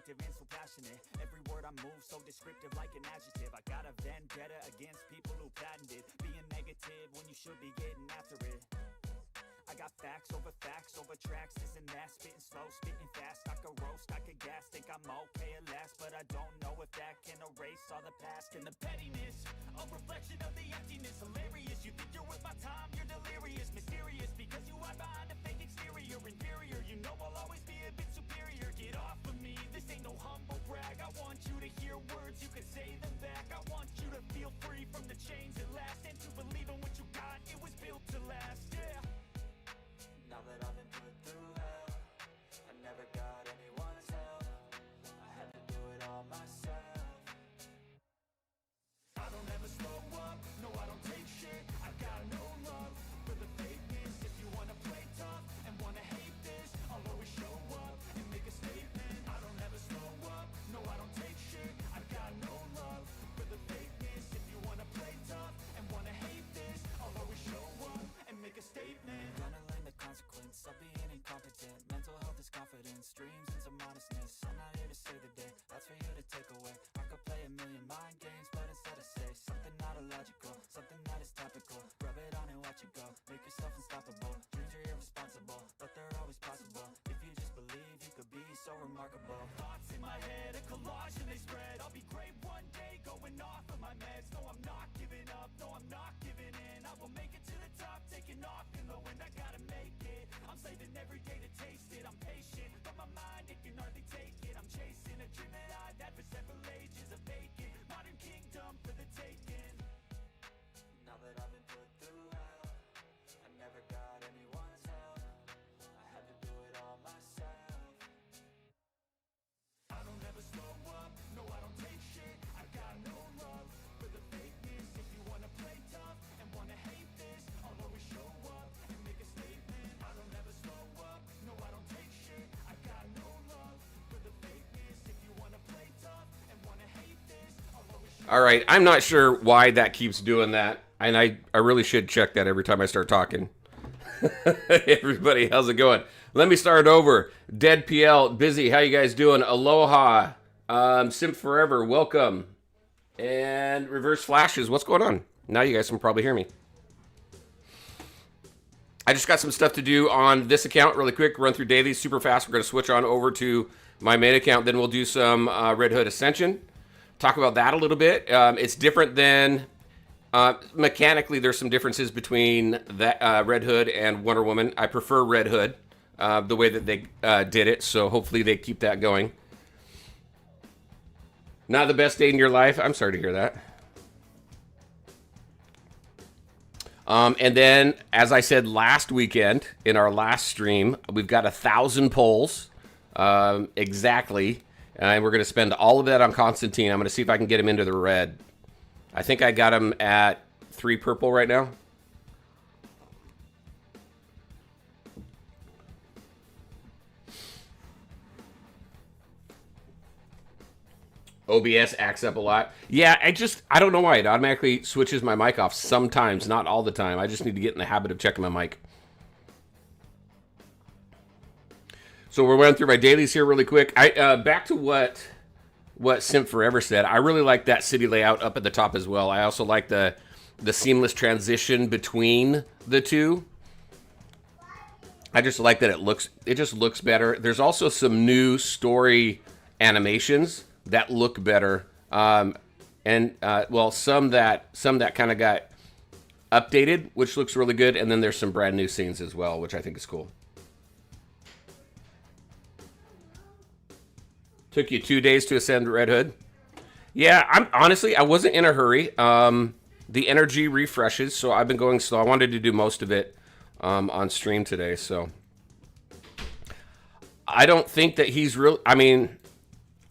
vindictive and so passionate. Every word I move so descriptive like an adjective. I got a vendetta against people who patented being negative when you should be getting after it. I got facts over tracks, this and that. Spitting slow, spitting fast. I could roast, I could gas. Think I'm okay at last, but I don't know if that can erase all the past. And the pettiness, a reflection of the emptiness. Hilarious, you think you're worth my time, you're delirious. Mysterious, because you hide behind a fake exterior. Inferior, you know I'll always be a bit superior. Get off of me, this ain't no humble brag. I want you to hear words, you can say them back. I want you to feel free from the chains that last, and to believe in what you got, it was built to last, yeah. Now that I've been put through hell, I never got anyone's help. I had to do it all myself. I don't ever slow up, no I don't take shit. I got no love for the fakeness. If you wanna play tough and wanna hate this, I'll always show up and make a statement. I don't ever slow up, no I don't take shit. I got no love for the fakeness. If you wanna play tough and wanna hate this, I'll always show up and make a statement. Gonna learn the consequence of being incompetent. Mental health is confidence, dreams and some modestness. I'm not here to save the day, that's for you to take away. I could play a million mind games, but instead I say something not illogical, something that is topical. Rub it on and watch it go, make yourself unstoppable. Dreams are irresponsible, but they're always possible. If you just believe, you could be so remarkable. Thoughts in my head, a collage and they spread. I'll be great one day, going off of my meds. No, I'm not giving up, no, I'm not giving in. I will make it to the top, taking off in the wind. I gotta make it, I'm saving every day to taste it. I'm patient, but my mind, it can hardly take it. I'm chasing a dream that I've had for several ages. A vacant, modern kingdom for the taking. Now that I've been put through hell, I never got anyone's help. I had to do it all myself. I don't ever slow up, no I don't take shit. I got no love for the fakeness. If you wanna play tough and wanna hate this, I'll always show up and make a statement. I don't ever slow up, no I don't take shit. I got no love for the fakeness. If you wanna play tough and wanna hate this, I'll always show up. All right, I'm not sure why that keeps doing that, and I really should check that every time I start talking. Everybody, how's it going? Let me start over. Dead PL, busy. How you guys doing? Aloha. Simp Forever, welcome. And Reverse Flashes, what's going on? Now you guys can probably hear me. I just got some stuff to do on this account really quick. Run through dailies super fast. We're going to switch on over to my main account. Then we'll do some Red Hood Ascension. Talk about that a little bit. It's different than... mechanically, there's some differences between that Red Hood and Wonder Woman. I prefer Red Hood, the way that they did it, so hopefully they keep that going. Not the best day in your life. I'm sorry to hear that. And then, as I said last weekend, in our last stream, we've got 1,000 polls, exactly, and we're going to spend all of that on Constantine. I'm going to see if I can get him into the red. I think I got him at 3 purple right now. OBS acts up a lot. Yeah, I don't know why. It automatically switches my mic off sometimes, not all the time. I just need to get in the habit of checking my mic. So we're running through my dailies here really quick. Back to what Simp Forever said. I really like that city layout up at the top as well. I also like the seamless transition between the two. I just like that it just looks better. There's also some new story animations that look better. Well, some that kind of got updated, which looks really good, and then there's some brand new scenes as well, which I think is cool. Took you 2 days to ascend Red Hood. Yeah, I wasn't in a hurry. The energy refreshes, so I've been going slow. I wanted to do most of it on stream today, so I don't think that he's real. I mean,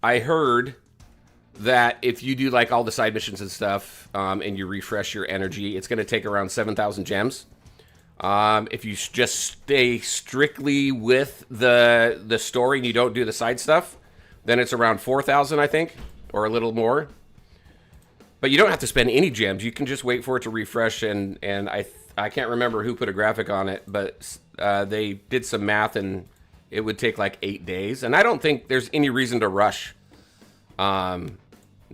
I heard that if you do like all the side missions and stuff, and you refresh your energy, it's going to take around 7,000 gems. If you just stay strictly with the story and you don't do the side stuff, then it's around 4,000, I think, or a little more. But you don't have to spend any gems. You can just wait for it to refresh, and I can't remember who put a graphic on it, but they did some math, and it would take like 8 days. And I don't think there's any reason to rush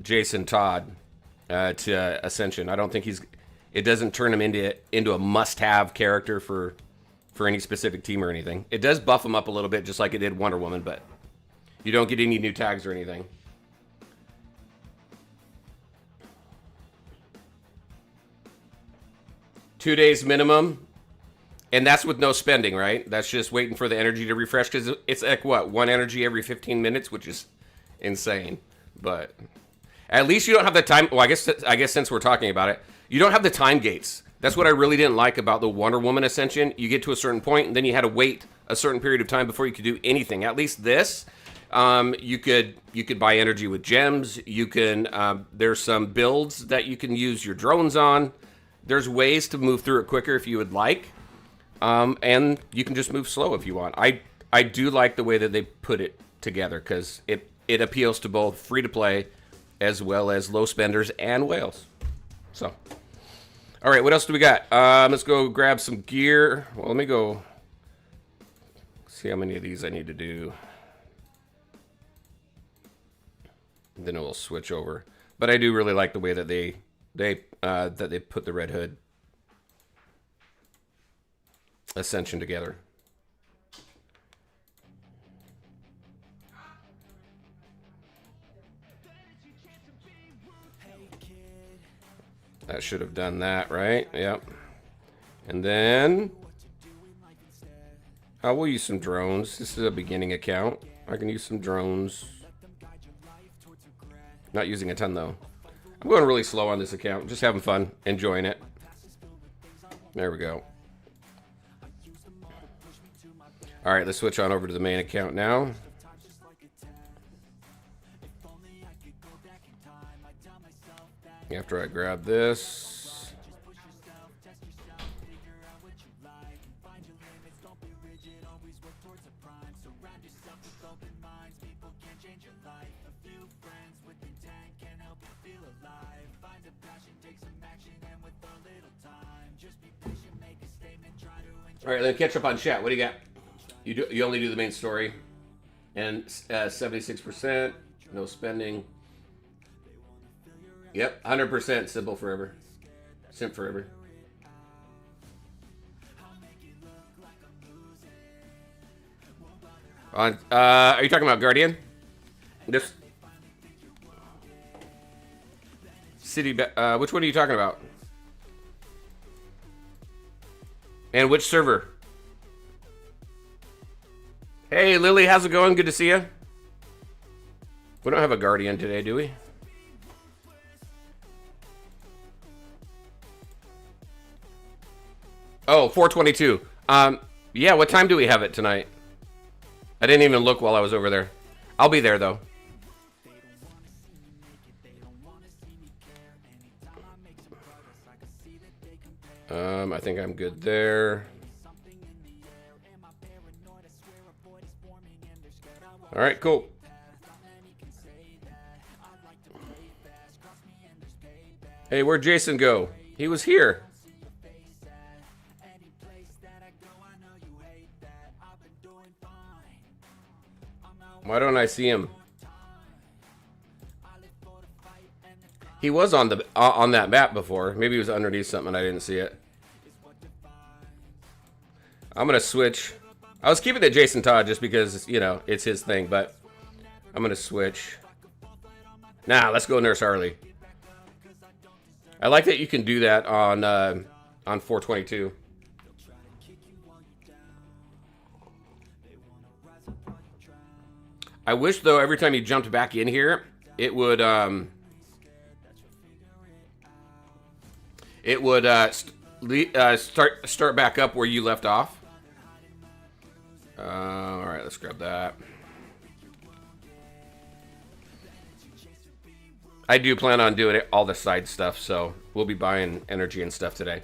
Jason Todd to Ascension. I don't think it doesn't turn him into a must-have character for any specific team or anything. It does buff him up a little bit, just like it did Wonder Woman, but you don't get any new tags or anything. Two days minimum, and that's with no spending, right? That's just waiting for the energy to refresh, because it's like, what, 1 energy every 15 minutes, which is insane. But at least you don't have the time. Well, I guess since we're talking about it, you don't have the time gates. That's what I really didn't like about the Wonder Woman Ascension. You get to a certain point, and then you had to wait a certain period of time before you could do anything. At least this, you could buy energy with gems. You can there's some builds that you can use your drones on. There's ways to move through it quicker if you would like, and you can just move slow if you want. I do like the way that they put it together, because it appeals to both free to play as well as low spenders and whales. So. All right, what else do we got? Let's go grab some gear. Well, let me go see how many of these I need to do. Then it will switch over. But I do really like the way that they put the Red Hood Ascension together. That should have done that, right? Yep. And then I will use some drones. This is a beginning account. I can use some drones. Not using a ton, though. I'm going really slow on this account. Just having fun, enjoying it. There we go. All right, let's switch on over to the main account now. After I grab this. All right, then catch up on chat. What do you got? You only do the main story, and 76%, no spending. Yep, 100% simple forever. Simp forever. Are you talking about Guardian? This city. Which one are you talking about? And which server? Hey, Lily, how's it going? Good to see you. We don't have a Guardian today, do we? Oh, 422. Yeah, what time do we have it tonight? I didn't even look while I was over there. I'll be there, though. I think I'm good there. All right, cool. Hey, where'd Jason go? He was here. Why don't I see him? He was on the on that map before. Maybe he was underneath something and I didn't see it. I'm gonna switch. I was keeping it Jason Todd just because, you know, it's his thing, but I'm gonna switch. Nah, let's go Nurse Harley. I like that you can do that on 422. I wish, though, every time you jumped back in here, it would start back up where you left off. All right, let's grab that. I do plan on doing all the side stuff, so we'll be buying energy and stuff today.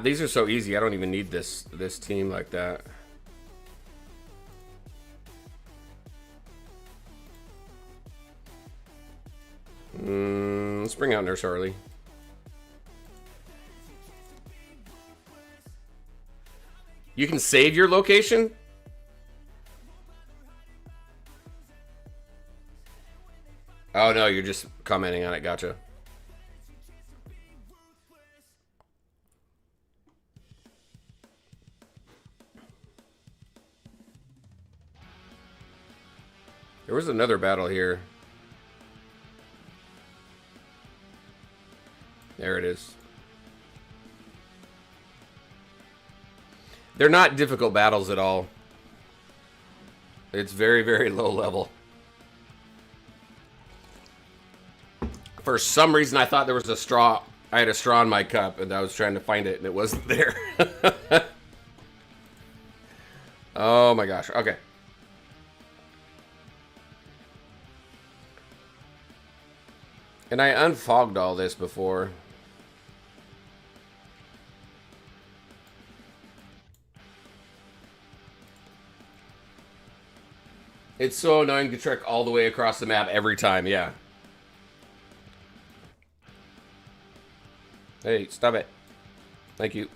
These are so easy. I don't even need this team like that. Let's bring out Nurse Harley. You can save your location? Oh, no, you're just commenting on it. Gotcha. There was another battle here. There it is. They're not difficult battles at all. It's very, very low level. For some reason, I thought there was a straw. I had a straw in my cup, and I was trying to find it, and it wasn't there. Oh my gosh. Okay. And I unfogged all this before. It's so annoying to trek all the way across the map every time, yeah. Hey, stop it. Thank you.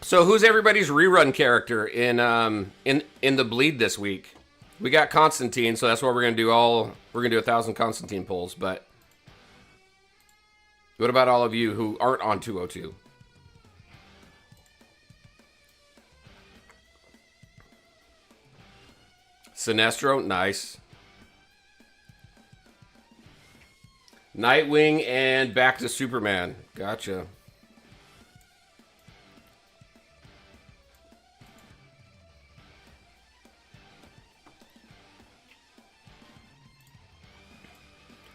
So who's everybody's rerun character in the bleed this week? We got Constantine, so that's what we're gonna do. We're gonna do 1,000 Constantine pulls. But what about all of you who aren't on 202? Sinestro, nice. Nightwing and back to Superman. Gotcha.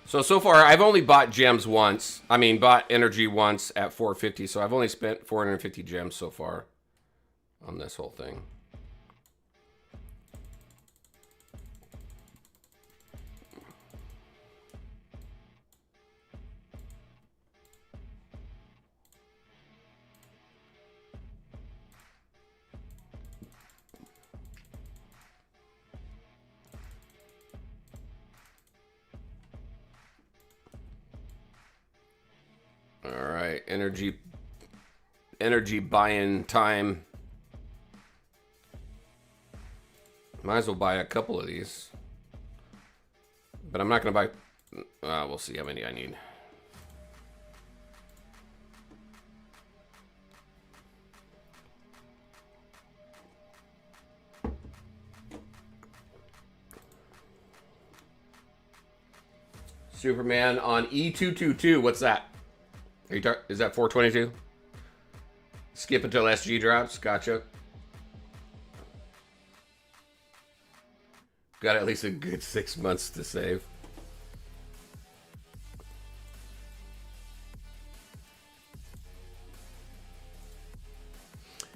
So far, I've only bought gems once. I mean, bought energy once at 450. So I've only spent 450 gems so far on this whole thing. All right, energy buying time. Might as well buy a couple of these, but I'm not gonna buy. We'll see how many I need. Superman on E222. What's that? Is that 422? Skip until SG drops. Gotcha. Got at least a good 6 months to save.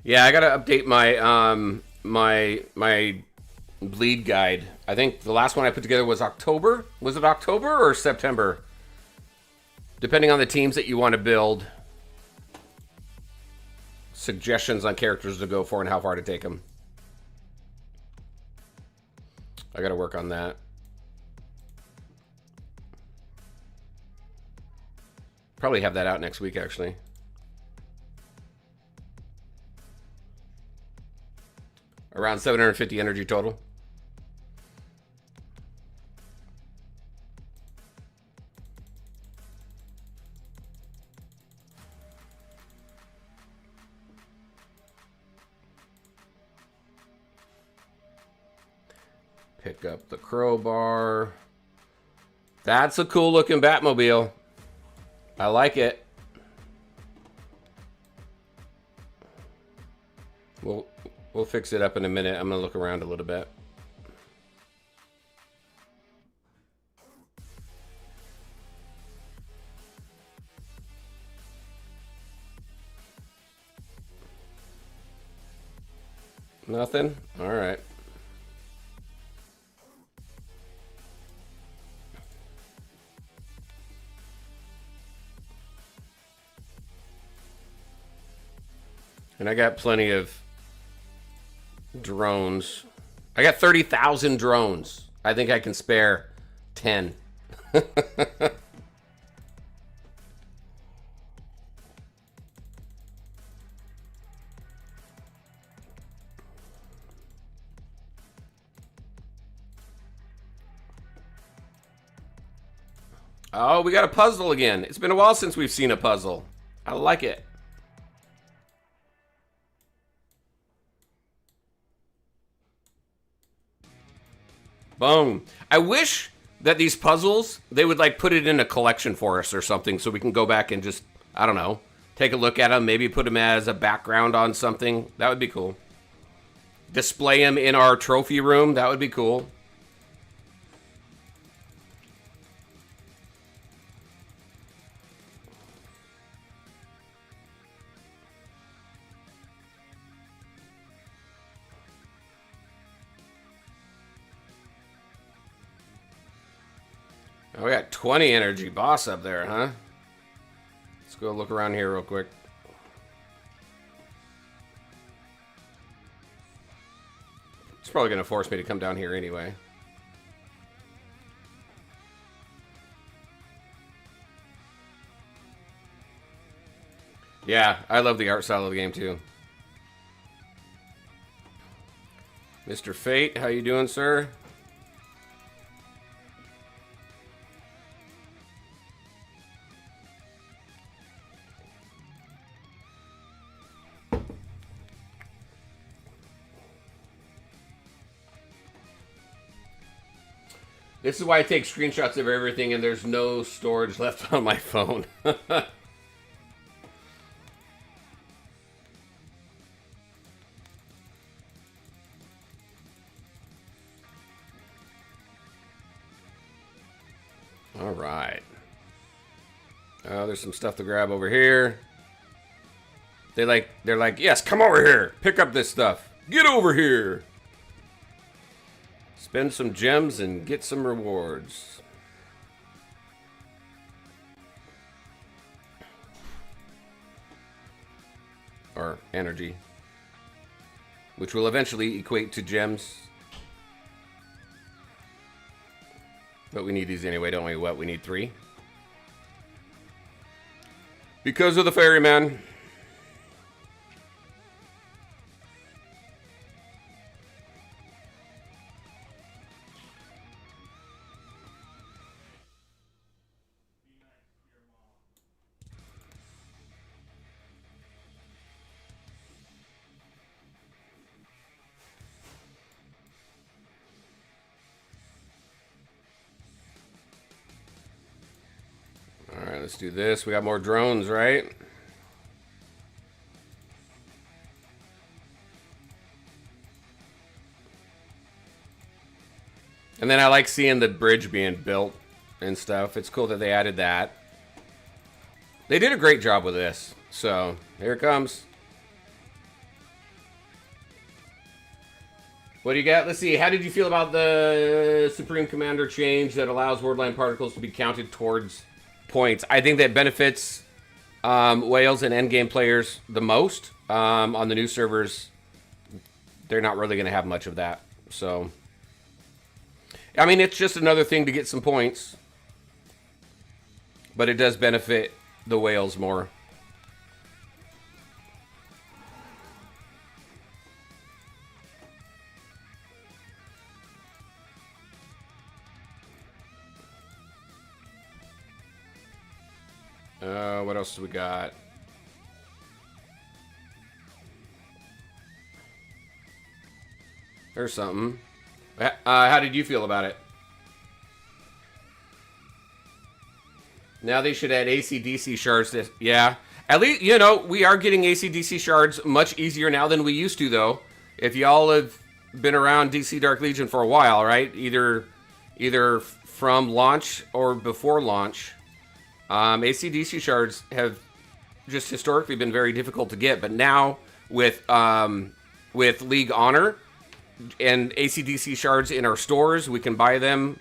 Yeah, I gotta update my my bleed guide. I think the last one I put together was October. Was it October or September? Depending on the teams that you want to build, suggestions on characters to go for and how far to take them. I got to work on that. Probably have that out next week, actually. Around 750 energy total. Pick up the crowbar. That's a cool looking Batmobile. I like it. We'll fix it up in a minute. I'm gonna look around a little bit. Nothing? All right. And I got plenty of drones. I got 30,000 drones. I think I can spare 10. Oh, we got a puzzle again. It's been a while since we've seen a puzzle. I like it. Boom. I wish that these puzzles, they would like put it in a collection for us or something so we can go back and just, I don't know, take a look at them, maybe put them as a background on something. That would be cool. Display them in our trophy room. That would be cool. Oh, we got 20 energy boss up there, huh? Let's go look around here real quick. It's probably going to force me to come down here anyway. Yeah, I love the art style of the game too. Mr. Fate, how you doing, sir? This is why I take screenshots of everything and there's no storage left on my phone. All right. Oh, there's some stuff to grab over here. They're like, yes, come over here. Pick up this stuff. Get over here. Spend some gems and get some rewards. Or energy. Which will eventually equate to gems. But we need these anyway, don't we? What, we need 3? Because of the ferryman. Alright, let's do this. We got more drones, right? And then I like seeing the bridge being built and stuff. It's cool that they added that. They did a great job with this. So, here it comes. What do you got? Let's see. How did you feel about the Supreme Commander change that allows Wordline particles to be counted towards points? I think that benefits whales and endgame players the most. On the new servers, they're not really going to have much of that. So, I mean, it's just another thing to get some points. But it does benefit the whales more. What else do we got? There's something. How did you feel about it? Now they should add AC/DC shards. Yeah. At least, you know, we are getting AC/DC shards much easier now than we used to, though. If y'all have been around DC Dark Legion for a while, right? Either from launch or before launch. AC/DC shards have just historically been very difficult to get, but now with League Honor and AC/DC shards in our stores, we can buy them.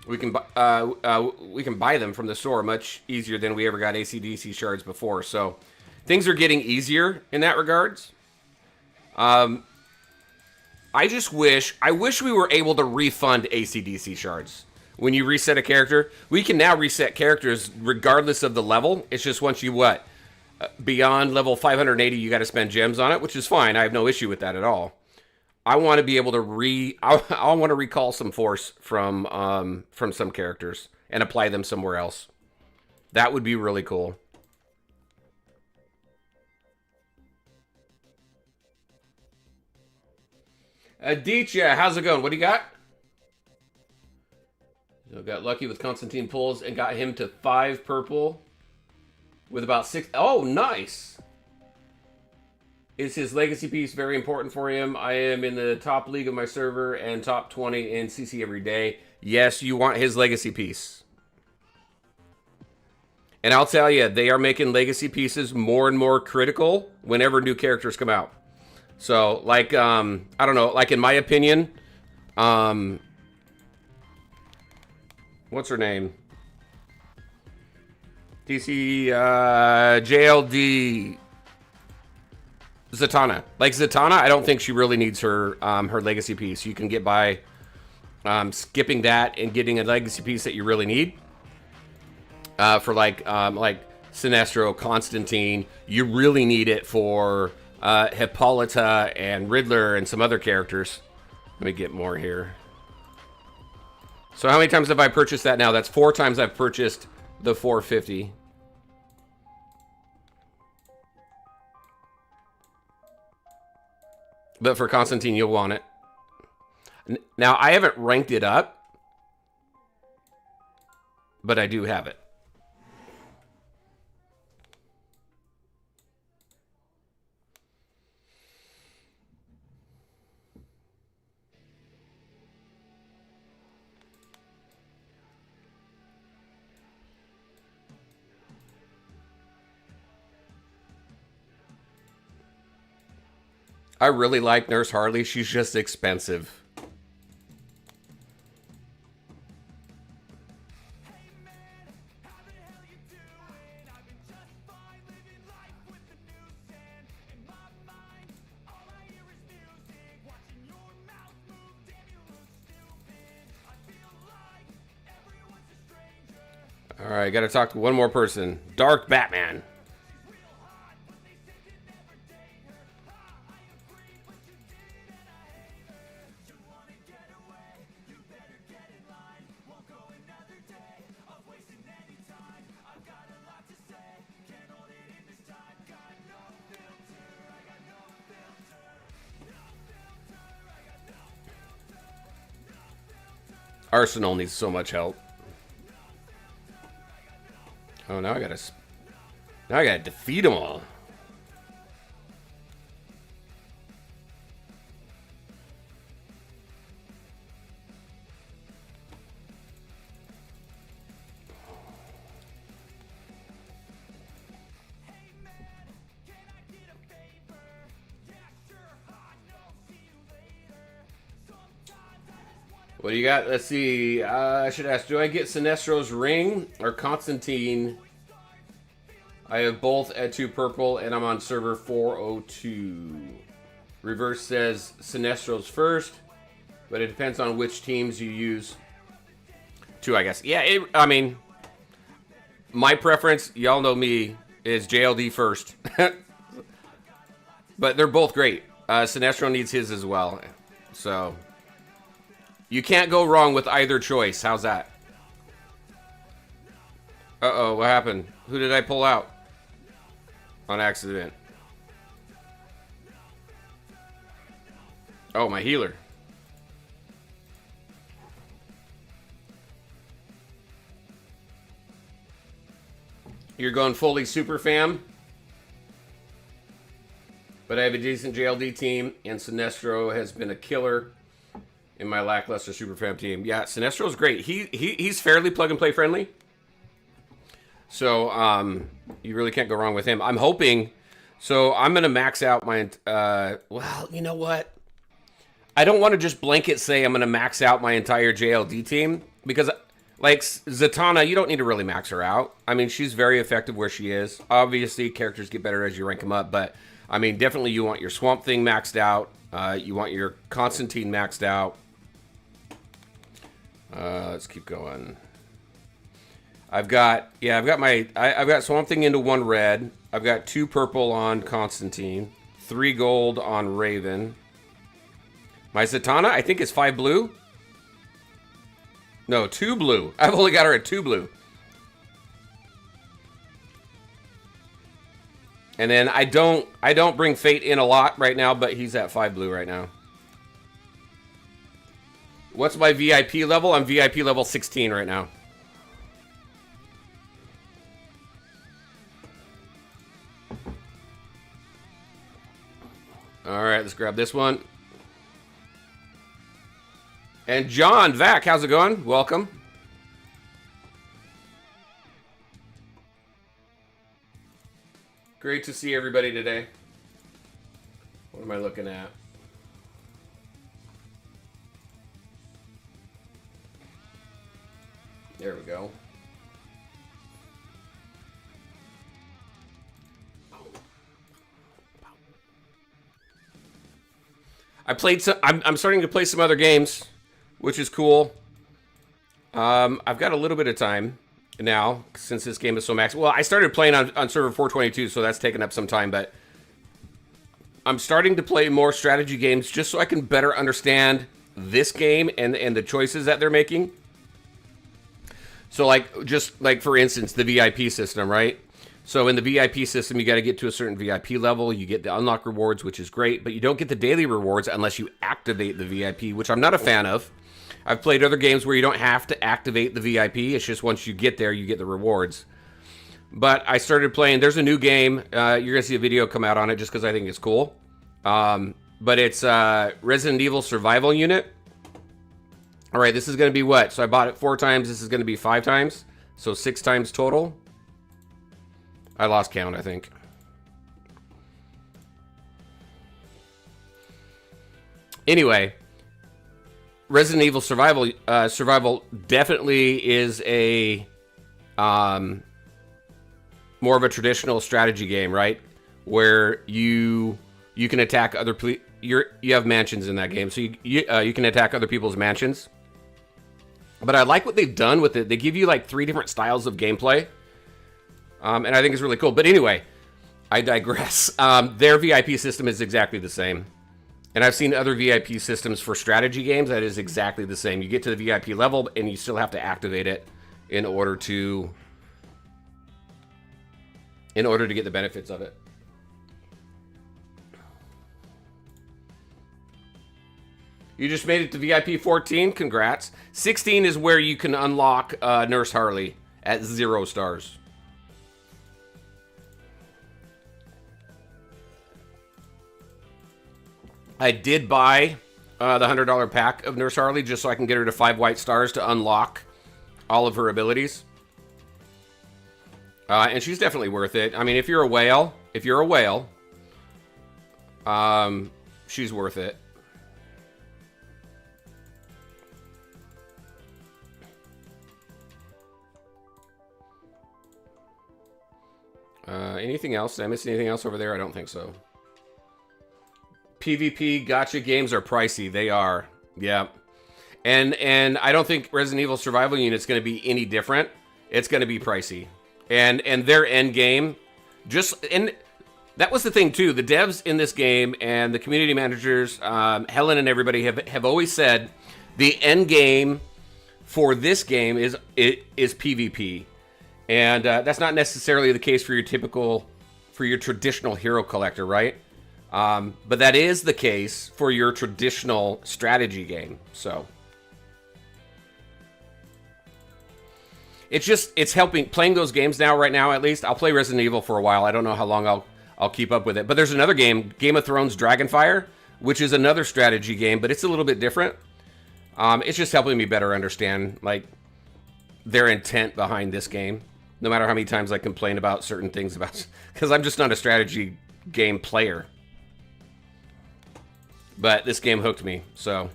We can buy them from the store much easier than we ever got AC/DC shards before. So things are getting easier in that regards. I wish we were able to refund AC/DC shards. When you reset a character, we can now reset characters regardless of the level. It's just once you, beyond level 580, you got to spend gems on it, which is fine. I have no issue with that at all. I want to be able to I want to recall some force from some characters and apply them somewhere else. That would be really cool. Aditya, how's it going? What do you got? So got lucky with Constantine pulls and got him to 5 purple with about 6. Oh, nice. Is his legacy piece very important for him? I am in the top league of my server and top 20 in CC every day. Yes, you want his legacy piece. And I'll tell you, they are making legacy pieces more and more critical whenever new characters come out. So, like, I don't know, like in my opinion, what's her name? DC, JLD, Zatanna. Like, Zatanna, I don't think she really needs her legacy piece. You can get by skipping that and getting a legacy piece that you really need. For like Sinestro, Constantine, you really need it for Hippolyta and Riddler and some other characters. Let me get more here. So how many times have I purchased that now? That's 4 times I've purchased the 450. But for Constantine, you'll want it. Now, I haven't ranked it up, but I do have it. I really like Nurse Harley. She's just expensive. All right, got to talk to one more person. Dark Batman. Arsenal needs so much help. Oh, now I gotta defeat them all. What do you got? Let's see. I should ask, do I get Sinestro's ring or Constantine? I have both at 2 purple, and I'm on server 402. Reverse says Sinestro's first, but it depends on which teams you use. 2, I guess. Yeah, I mean, my preference, y'all know me, is JLD first. But they're both great. Sinestro needs his as well. So you can't go wrong with either choice. How's that? Uh-oh, what happened? Who did I pull out? On accident. Oh, my healer. You're going fully super fam? But I have a decent JLD team, and Sinestro has been a killer in my lackluster super fam team. Yeah, Sinestro's great. He's fairly plug and play friendly. So, you really can't go wrong with him. I'm hoping, so I'm going to max out my, well, you know what? I don't want to just blanket say I'm going to max out my entire JLD team, because like Zatanna, you don't need to really max her out. I mean, she's very effective where she is. Obviously, characters get better as you rank them up, but I mean, definitely you want your Swamp Thing maxed out. You want your Constantine maxed out. Let's keep going. I've got Swamp Thing into 1 red. I've got 2 purple on Constantine, 3 gold on Raven. My Zatanna, I think, is 5 blue. No, 2 blue. I've only got her at 2 blue. And then I don't bring Fate in a lot right now, but he's at 5 blue right now. What's my VIP level? I'm VIP level 16 right now. All right, let's grab this one. And John Vac, how's it going? Welcome. Great to see everybody today. What am I looking at? There we go. I played some. I'm starting to play some other games, which is cool. I've got a little bit of time now since this game is so max. Well, I started playing on server 422, so that's taken up some time, but I'm starting to play more strategy games just so I can better understand this game and the choices that they're making. So just for instance, the VIP system, right? So in the VIP system, you got to get to a certain VIP level. You get the unlock rewards, which is great, but you don't get the daily rewards unless you activate the VIP, which I'm not a fan of. I've played other games where you don't have to activate the VIP. It's just once you get there, you get the rewards. But I started playing. There's a new game. You're going to see a video come out on it just because I think it's cool. But it's Resident Evil Survival Unit. All right, this is going to be what? So I bought it 4 times. This is going to be 5 times. So 6 times total. I lost count, I think. Anyway, Resident Evil Survival definitely is a more of a traditional strategy game, right? Where you can attack other you have mansions in that game, so you can attack other people's mansions. But I like what they've done with it. They give you like 3 different styles of gameplay. And I think it's really cool. But anyway, I digress. Their VIP system is exactly the same. And I've seen other VIP systems for strategy games that is exactly the same. You get to the VIP level, and you still have to activate it in order to get the benefits of it. You just made it to VIP 14. Congrats. 16 is where you can unlock Nurse Harley at 0 stars. I did buy the $100 pack of Nurse Harley just so I can get her to 5 white stars to unlock all of her abilities. And she's definitely worth it. I mean, if you're a whale, she's worth it. Anything else? Did I miss anything else over there? I don't think so. PvP gacha games are pricey. They are. Yeah. And I don't think Resident Evil Survival Unit's going to be any different. It's going to be pricey. And their end game, and that was the thing too. The devs in this game and the community managers, Helen and everybody have always said the end game for this game is PvP. And that's not necessarily the case for your traditional hero collector, right? But that is the case for your traditional strategy game. So it's helping playing those games now. Right now, at least I'll play Resident Evil for a while. I don't know how long I'll keep up with it. But there's another game, Game of Thrones Dragonfire, which is another strategy game, but it's a little bit different. It's just helping me better understand like their intent behind this game. No matter how many times I complain about certain things because I'm just not a strategy game player. But this game hooked me, so.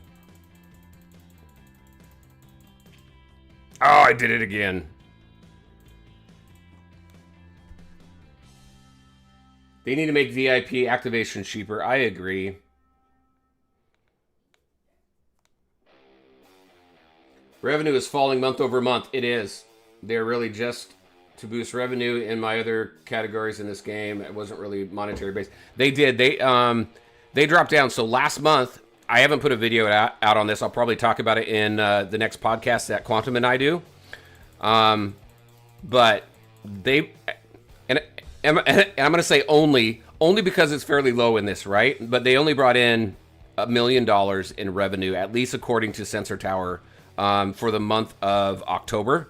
Oh, I did it again. They need to make VIP activation cheaper. I agree. Revenue is falling month over month. It is. They're really just to boost revenue in my other categories in this game. It wasn't really monetary based. They did. They dropped down. So last month, I haven't put a video out on this. I'll probably talk about it in the next podcast that Quantum and I do. But they, and I'm going to say only because it's fairly low in this, right? But they only brought in $1 million in revenue, at least according to Sensor Tower, for the month of October,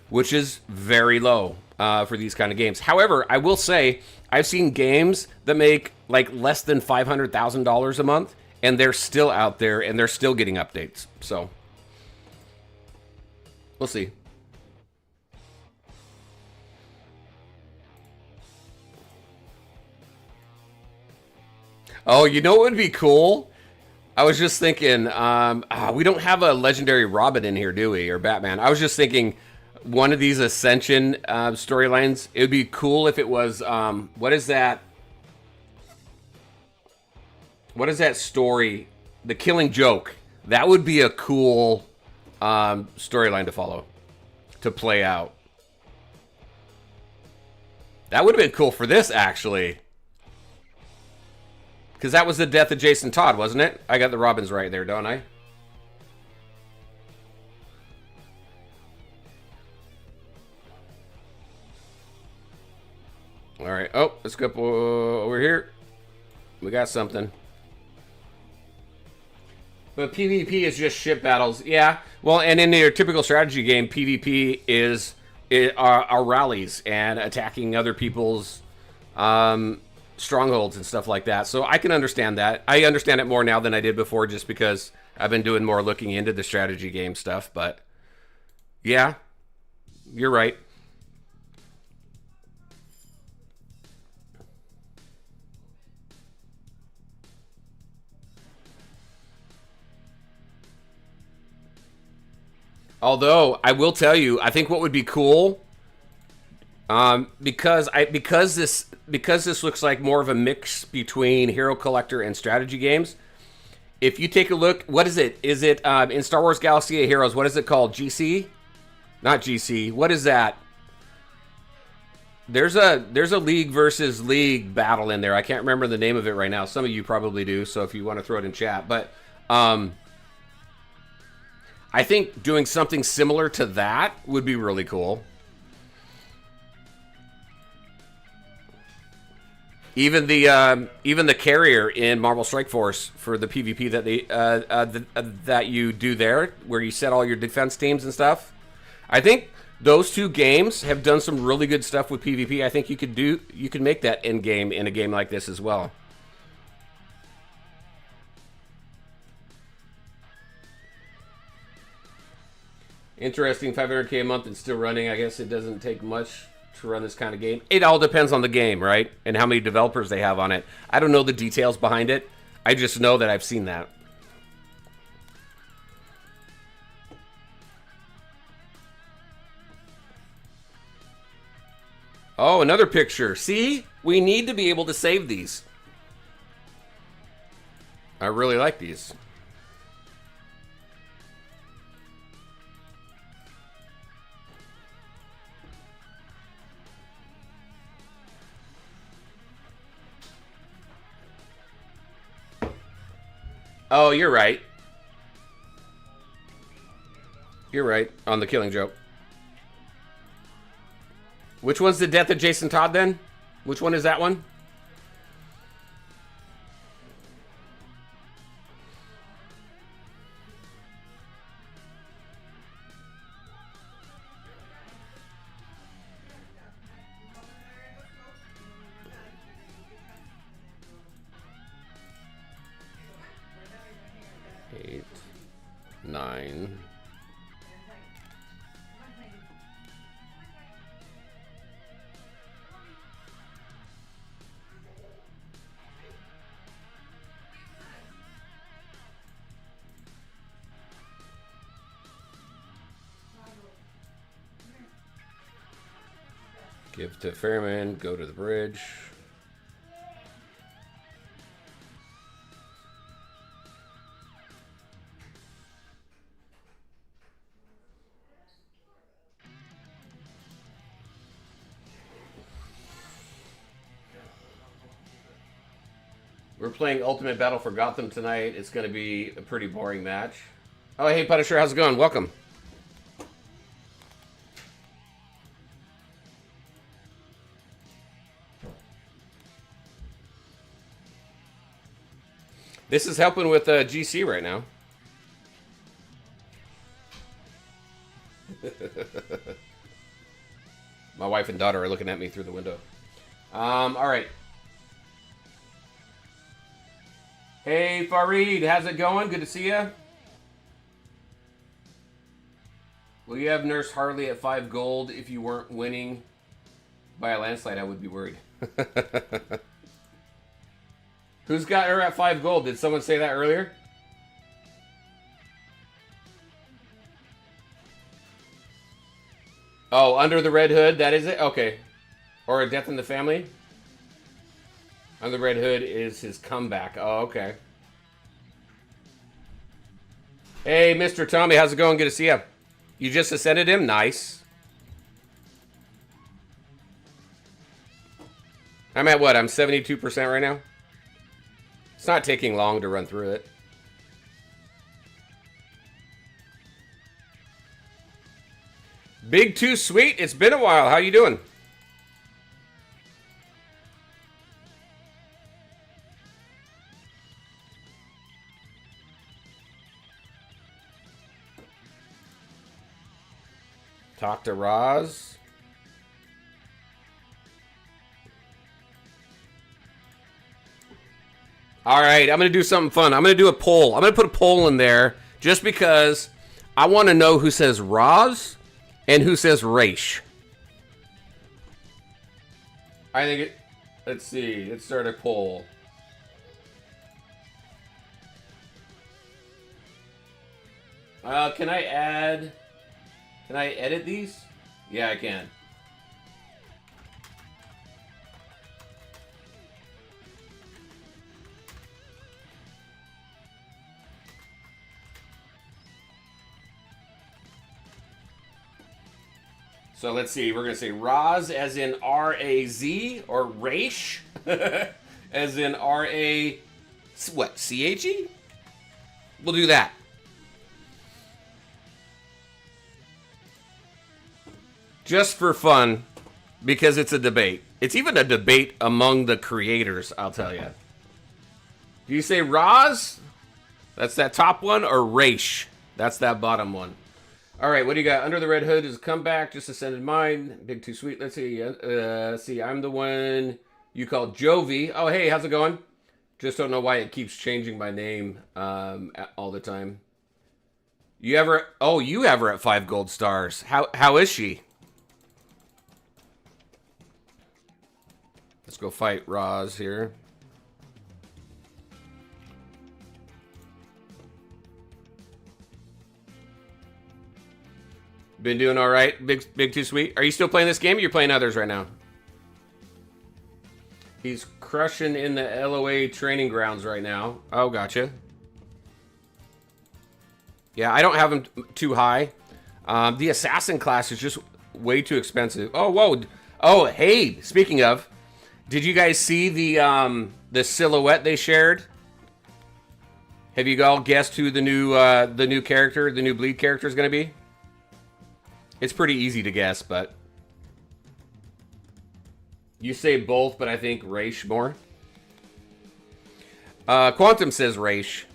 which is very low for these kind of games. However, I will say I've seen games that make like less than $500,000 a month, and they're still out there and they're still getting updates. So we'll see. Oh, you know what would be cool? I was just thinking, we don't have a legendary Robin in here, do we? Or Batman. I was just thinking one of these Ascension storylines, it would be cool if it was, what is that? What is that story? The Killing Joke. That would be a cool storyline to follow, to play out. That would have been cool for this, actually. Because that was the death of Jason Todd, wasn't it? I got the Robins right there, don't I? All right. Oh, let's go over here. We got something. But PvP is just ship battles. Yeah. Well, and in your typical strategy game, PvP are rallies and attacking other people's strongholds and stuff like that. So I can understand that. I understand it more now than I did before, just because I've been doing more looking into the strategy game stuff. But yeah, you're right. Although I will tell you, I think what would be cool, because this looks like more of a mix between Hero Collector and strategy games. If you take a look, what is it? Is it in Star Wars Galaxy of Heroes? What is it called? GC? Not GC. What is that? There's a League versus League battle in there. I can't remember the name of it right now. Some of you probably do, so if you want to throw it in chat, but I think doing something similar to that would be really cool. Even the carrier in Marvel Strike Force for the PvP that that you do there, where you set all your defense teams and stuff. I think those two games have done some really good stuff with PvP. I think you could make that end game in a game like this as well. Interesting, 500K a month and still running. I guess it doesn't take much to run this kind of game. It all depends on the game, right? And how many developers they have on it. I don't know the details behind it. I just know that I've seen that. Oh, another picture. See? We need to be able to save these. I really like these. Oh, you're right. You're right on the Killing Joke. Which one's the death of Jason Todd then? Which one is that one? Eight, 9. Give to Fairman. Go to the bridge. We're playing Ultimate Battle for Gotham tonight. It's going to be a pretty boring match. Oh, hey, Punisher. How's it going? Welcome. This is helping with GC right now. My wife and daughter are looking at me through the window. All right. Hey, Farid, how's it going? Good to see you. Will you have Nurse Harley at 5 gold if you weren't winning by a landslide? I would be worried. Who's got her at 5 gold? Did someone say that earlier? Oh, Under the Red Hood, that is it? Okay. Or A Death in the Family? Under the Red Hood is his comeback. Oh, okay. Hey, Mr. Tommy, how's it going? Good to see you. You just ascended him? Nice. I'm at what? I'm 72% right now? It's not taking long to run through it. Big Too Sweet, it's been a while. How you doing? Talk to Roz. All right, I'm going to do something fun. I'm going to do a poll. I'm going to put a poll in there just because I want to know who says Roz and who says Raish. I think it... Let's see. Let's start a poll. Can I add... Can I edit these? Yeah, I can. So let's see. We're going to say Raz as in R-A-Z or Raish as in R-A... What? C-H-E? We'll do that. Just for fun, because it's a debate. It's even a debate among the creators, I'll tell you. Do you say Roz? That's that top one, or Raish? That's that bottom one. All right, what do you got? Under the Red Hood is a comeback, just ascended mine. Big Too Sweet. Let's see. See, I'm the one you call Jovi. Oh, hey, how's it going? Just don't know why it keeps changing my name all the time. You ever? Oh, you have her at 5 gold stars. How is she? Let's go fight Roz here. Been doing all right, Big Too Sweet. Are you still playing this game? Or you're playing others right now. He's crushing in the LOA training grounds right now. Oh, gotcha. Yeah, I don't have him too high. The assassin class is just way too expensive. Oh, whoa. Oh, hey. Speaking of. Did you guys see the silhouette they shared? Have you all guessed who the new character, the new Bleed character is going to be? It's pretty easy to guess, but you say both, but I think Raish more. Quantum says Raish.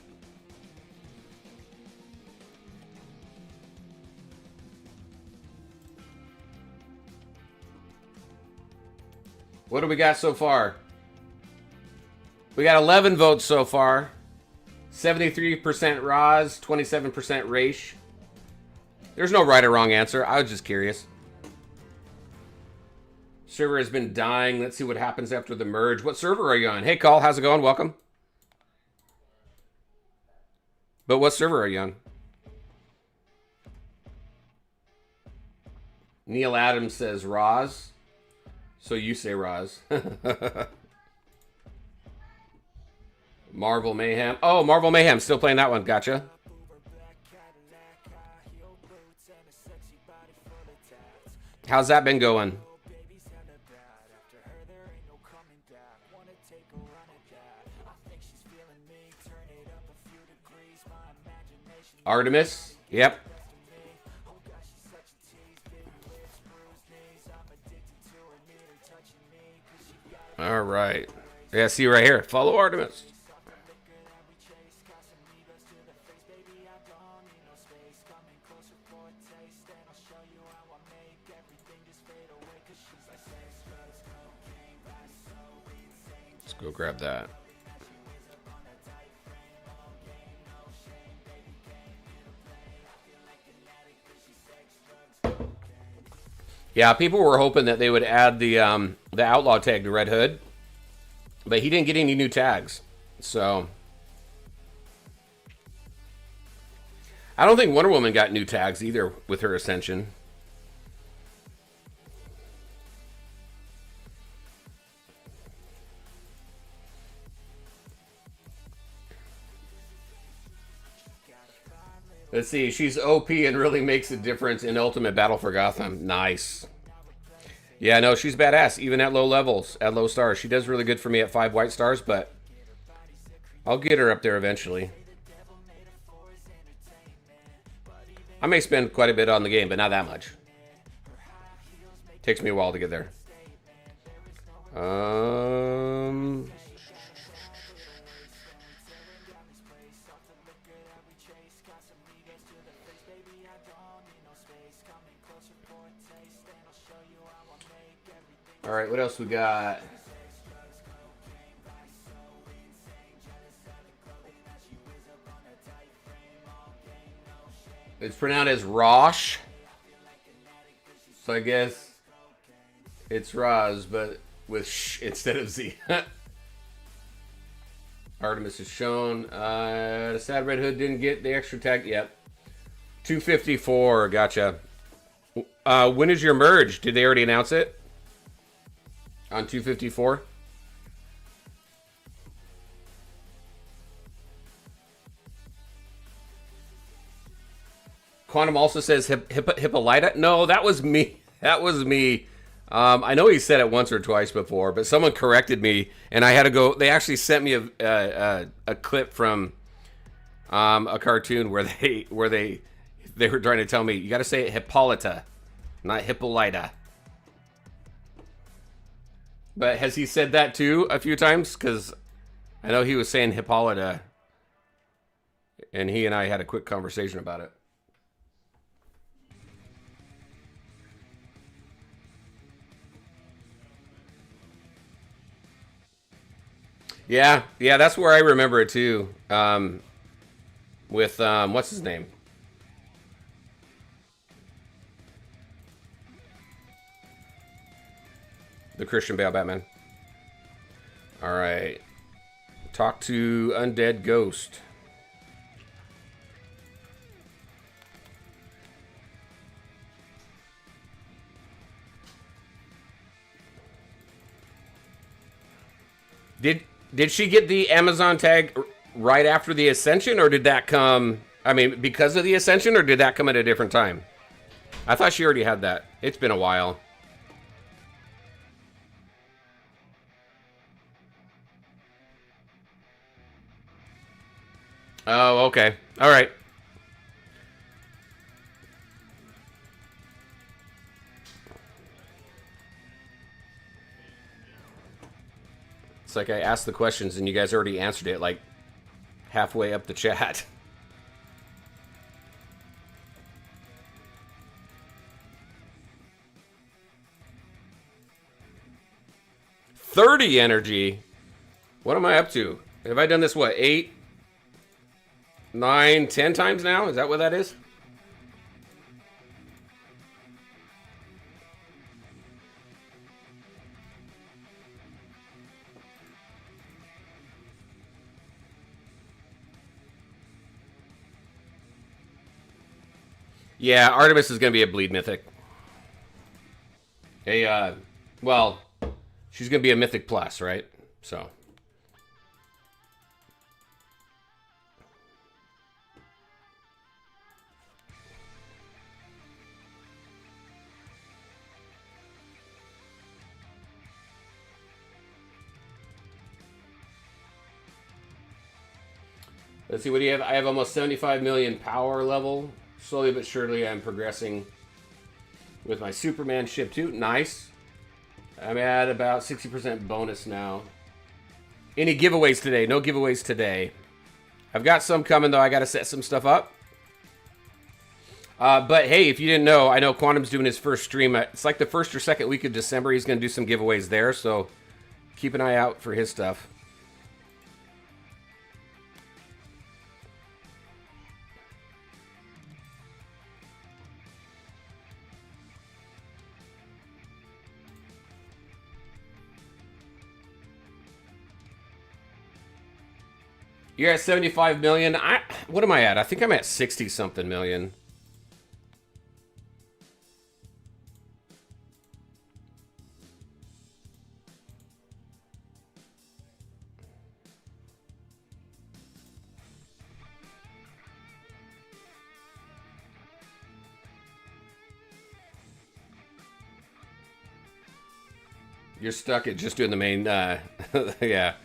What do we got so far? We got 11 votes so far. 73% Roz, 27% Raish. There's no right or wrong answer. I was just curious. Server has been dying. Let's see what happens after the merge. What server are you on? Hey, Call. How's it going? Welcome. But what server are you on? Neil Adams says Roz. So you say Roz. Marvel Mayhem. Oh, Marvel Mayhem. Still playing that one. Gotcha. How's that been going? Artemis. Yep. All right. Yeah, see right here. Follow Artemis. Let's go grab that. Yeah, people were hoping that they would add the outlaw tag to Red Hood, but he didn't get any new tags. So I don't think Wonder Woman got new tags either with her Ascension. Let's see. She's OP and really makes a difference in Ultimate Battle for Gotham. Nice. Yeah, no, she's badass, even at low levels, at low stars. She does really good for me at 5 white stars, but I'll get her up there eventually. I may spend quite a bit on the game, but not that much. Takes me a while to get there. All right, what else we got? It's pronounced as Rosh. So I guess it's Roz, but with sh instead of Z. Artemis is shown. The Sad Red Hood didn't get the extra tag. Yep. 254. Gotcha. When is your merge? Did they already announce it? On 254? Quantum also says Hippolyta. No, that was me. That was me. I know he said it once or twice before, but someone corrected me, and I had to go. They actually sent me a clip from a cartoon where they were trying to tell me you got to say it Hippolyta, not Hippolyta. But has he said that too a few times? Because I know he was saying Hippolyta, and he and I had a quick conversation about it. Yeah, that's where I remember it too. With what's his name? The Christian Bale Batman. All right. Talk to Undead Ghost. Did she get the Amazon tag right after the Ascension, or did that come, I mean, because of the Ascension, or did that come at a different time? I thought she already had that. It's been a while. Oh, okay. All right. It's like I asked the questions and you guys already answered it like halfway up the chat. $30 energy? What am I up to? Have I done this, what, 8, 9, 10 times now? Is that what that is? Yeah, Artemis is going to be a bleed mythic. Well, She's going to be a Mythic Plus, right? So. Let's see, what do you have? I have almost 75 million power level. Slowly but surely, I'm progressing with my Superman ship too. Nice. I'm at about 60% bonus now. Any giveaways today? No giveaways today. I've got some coming, though. I got to set some stuff up. But, hey, if you didn't know, I know Quantum's doing his first stream. It's like the first or second week of December. He's going to do some giveaways there, so keep an eye out for his stuff. You're at 75 million. What am I at? I think I'm at 60-something million. You're stuck at just doing the main, yeah.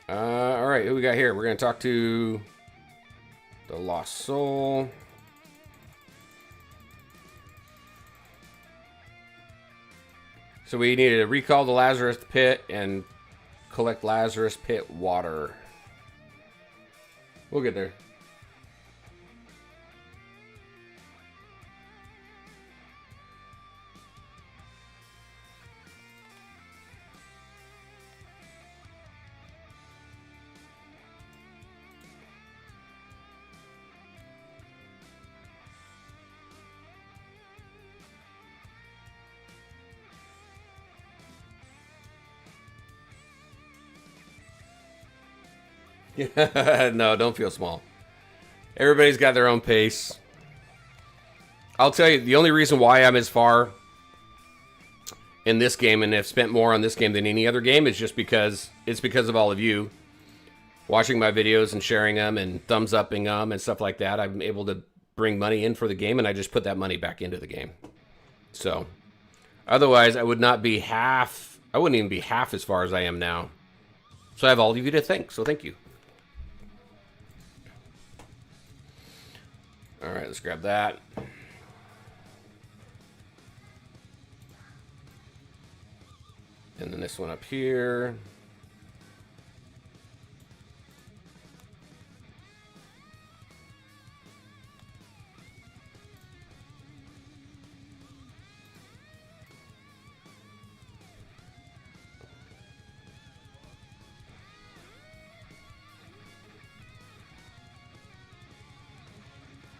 All right, who we got here? We're going to talk to the Lost Soul. So we needed to recall the Lazarus Pit and collect Lazarus Pit water. We'll get there. No, don't feel small. Everybody's got their own pace. I'll tell you, the only reason why I'm as far in this game and have spent more on this game than any other game is just because it's because of all of you watching my videos and sharing them and thumbs upping them and stuff like that. I'm able to bring money in for the game, and I just put that money back into the game. So, otherwise, I would not be half. I wouldn't even be half as far as I am now. So I have all of you to thank. So thank you. All right, let's grab that. And then this one up here.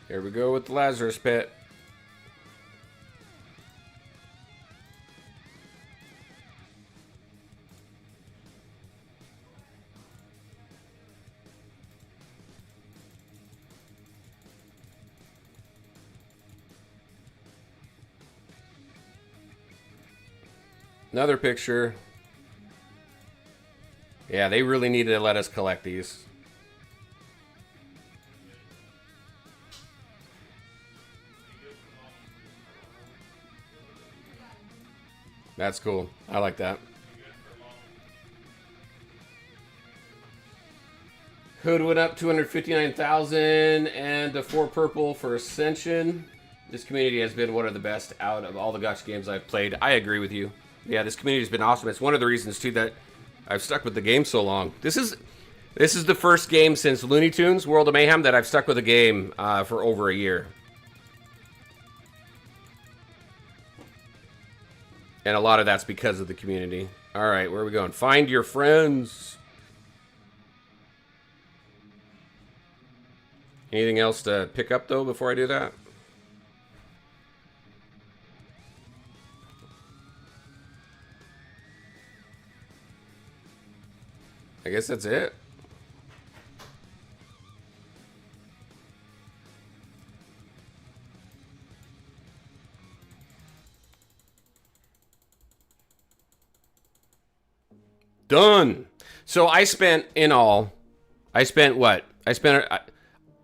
Here we go with the Lazarus Pit. Another picture. Yeah, they really needed to let us collect these. That's cool. I like that. Hood went up 259,000 and the 4 purple for Ascension. This community has been one of the best out of all the gacha games I've played. I agree with you. Yeah, this community has been awesome. It's one of the reasons too that I've stuck with the game so long. This is the first game since Looney Tunes World of Mayhem that I've stuck with a game for over a year. And a lot of that's because of the community. All right, where are we going? Find your friends. Anything else to pick up, though, before I do that? I guess that's it. Done. So I spent in all, I spent what? I spent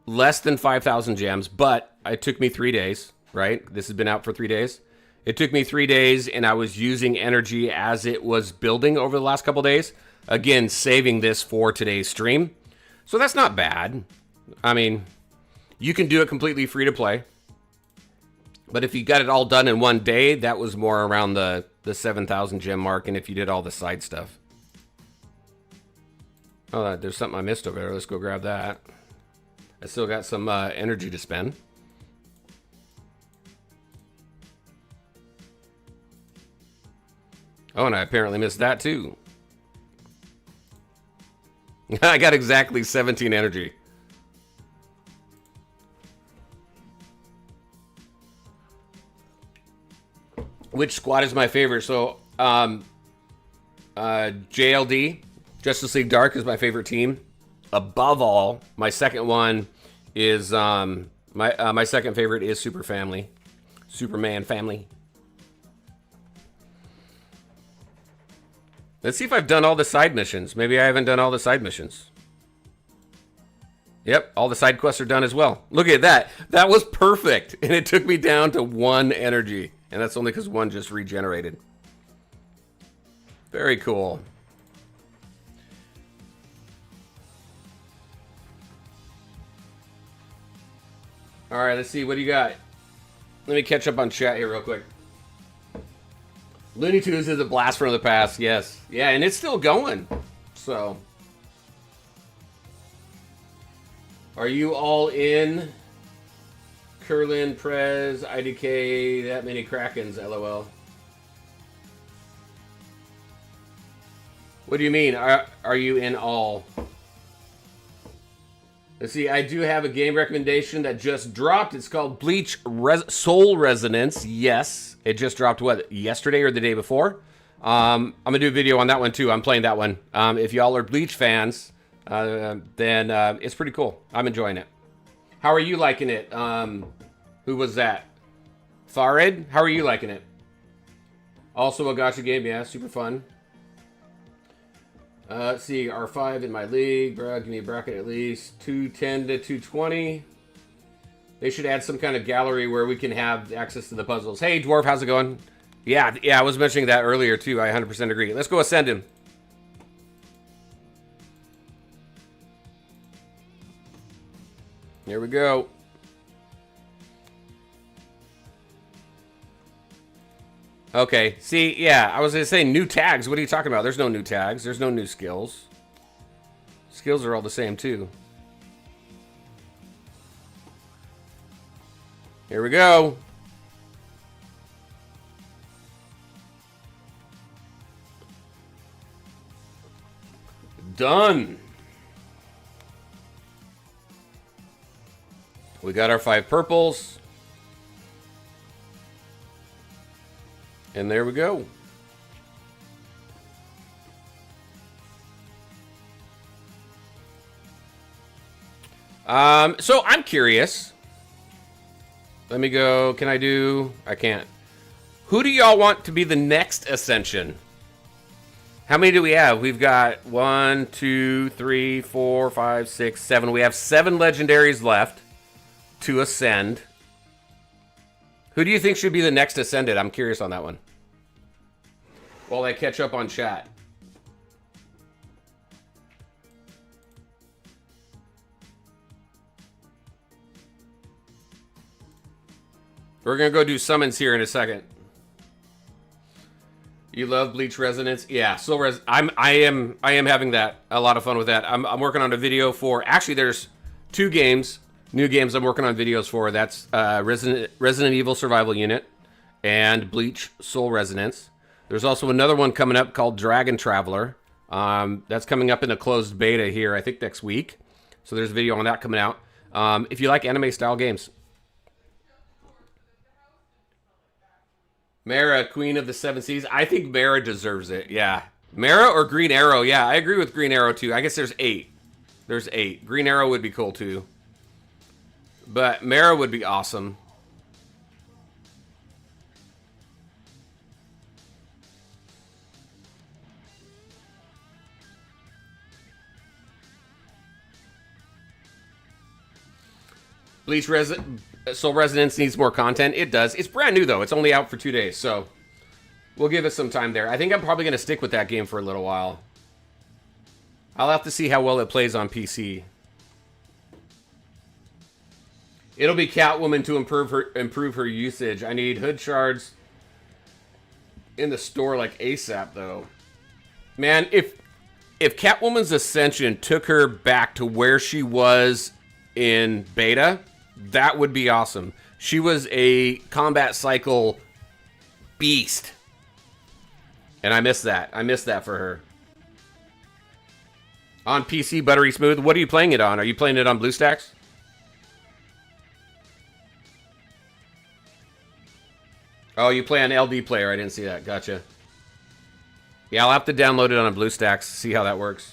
less than 5,000 gems, but it took me 3 days, right? This has been out for 3 days. It took me 3 days, and I was using energy as it was building over the last couple days. Again, saving this for today's stream. So that's not bad. I mean, you can do it completely free to play. But if you got it all done in 1 day, that was more around the 7,000 gem mark, and if you did all the side stuff. Oh, there's something I missed over there. Let's go grab that. I still got some energy to spend. Oh, and I apparently missed that too. I got exactly 17 energy. Which squad is my favorite? So, JLD, Justice League Dark, is my favorite team. Above all, my second one is my second favorite is Superman Family. Let's see if I've done all the side missions. Maybe I haven't done all the side missions. Yep, all the side quests are done as well. Look at that. That was perfect. And it took me down to 1 energy. And that's only because 1 just regenerated. Very cool. All right, let's see. What do you got? Let me catch up on chat here real quick. Looney Tunes is a blast from the past, yes. Yeah, and it's still going. So. Are you all in? Curlin, Prez, IDK, that many Krakens, LOL. What do you mean? Are you in all? Let's see, I do have a game recommendation that just dropped. It's called Bleach Soul Resonance. Yes, it just dropped, what, yesterday or the day before? I'm going to do a video on that one, too. I'm playing that one. If y'all are Bleach fans, then it's pretty cool. I'm enjoying it. How are you liking it? Who was that? Farid? How are you liking it? Also a gacha game, yeah, super fun. Let's see, R5 in my league. Bro, give me a bracket at least 210 to 220. They should add some kind of gallery where we can have access to the puzzles. Hey, Dwarf, how's it going? Yeah, I was mentioning that earlier, too. I 100% agree. Let's go ascend him. Here we go. Okay, see, yeah, I was going to say new tags. What are you talking about? There's no new tags. There's no new skills. Skills are all the same, too. Here we go. Done. We got our 5 purples. And there we go. So I'm curious. Let me go. Can I do? I can't. Who do y'all want to be the next Ascension? How many do we have? We've got 1, 2, 3, 4, 5, 6, 7. We have 7 legendaries left to ascend. Who do you think should be the next Ascended? I'm curious on that one. While I catch up on chat. We're gonna go do summons here in a second. You love Bleach Resonance? Yeah, Soul I am having that. A lot of fun with that. I'm working on a video for, actually there's 2 games. New games I'm working on videos for. That's Resident Evil Survival Unit and Bleach Soul Resonance. There's also another one coming up called Dragon Traveler. That's coming up in a closed beta here, I think next week. So there's a video on that coming out. If you like anime-style games. Mara, Queen of the Seven Seas. I think Mara deserves it, yeah. Mara or Green Arrow? Yeah, I agree with Green Arrow, too. I guess there's 8. There's 8. Green Arrow would be cool, too. But Mara would be awesome. Bleach Soul Resonance needs more content. It does. It's brand new, though. It's only out for 2 days, so we'll give it some time there. I think I'm probably going to stick with that game for a little while. I'll have to see how well it plays on PC. It'll be Catwoman to improve her usage. I need hood shards in the store like ASAP, though. Man, if Catwoman's Ascension took her back to where she was in beta, that would be awesome. She was a combat cycle beast. And I miss that. I miss that for her. On PC, buttery smooth. What are you playing it on? Are you playing it on BlueStacks? Oh, you play on LD Player. I didn't see that. Gotcha. Yeah, I'll have to download it on a BlueStacks, see how that works.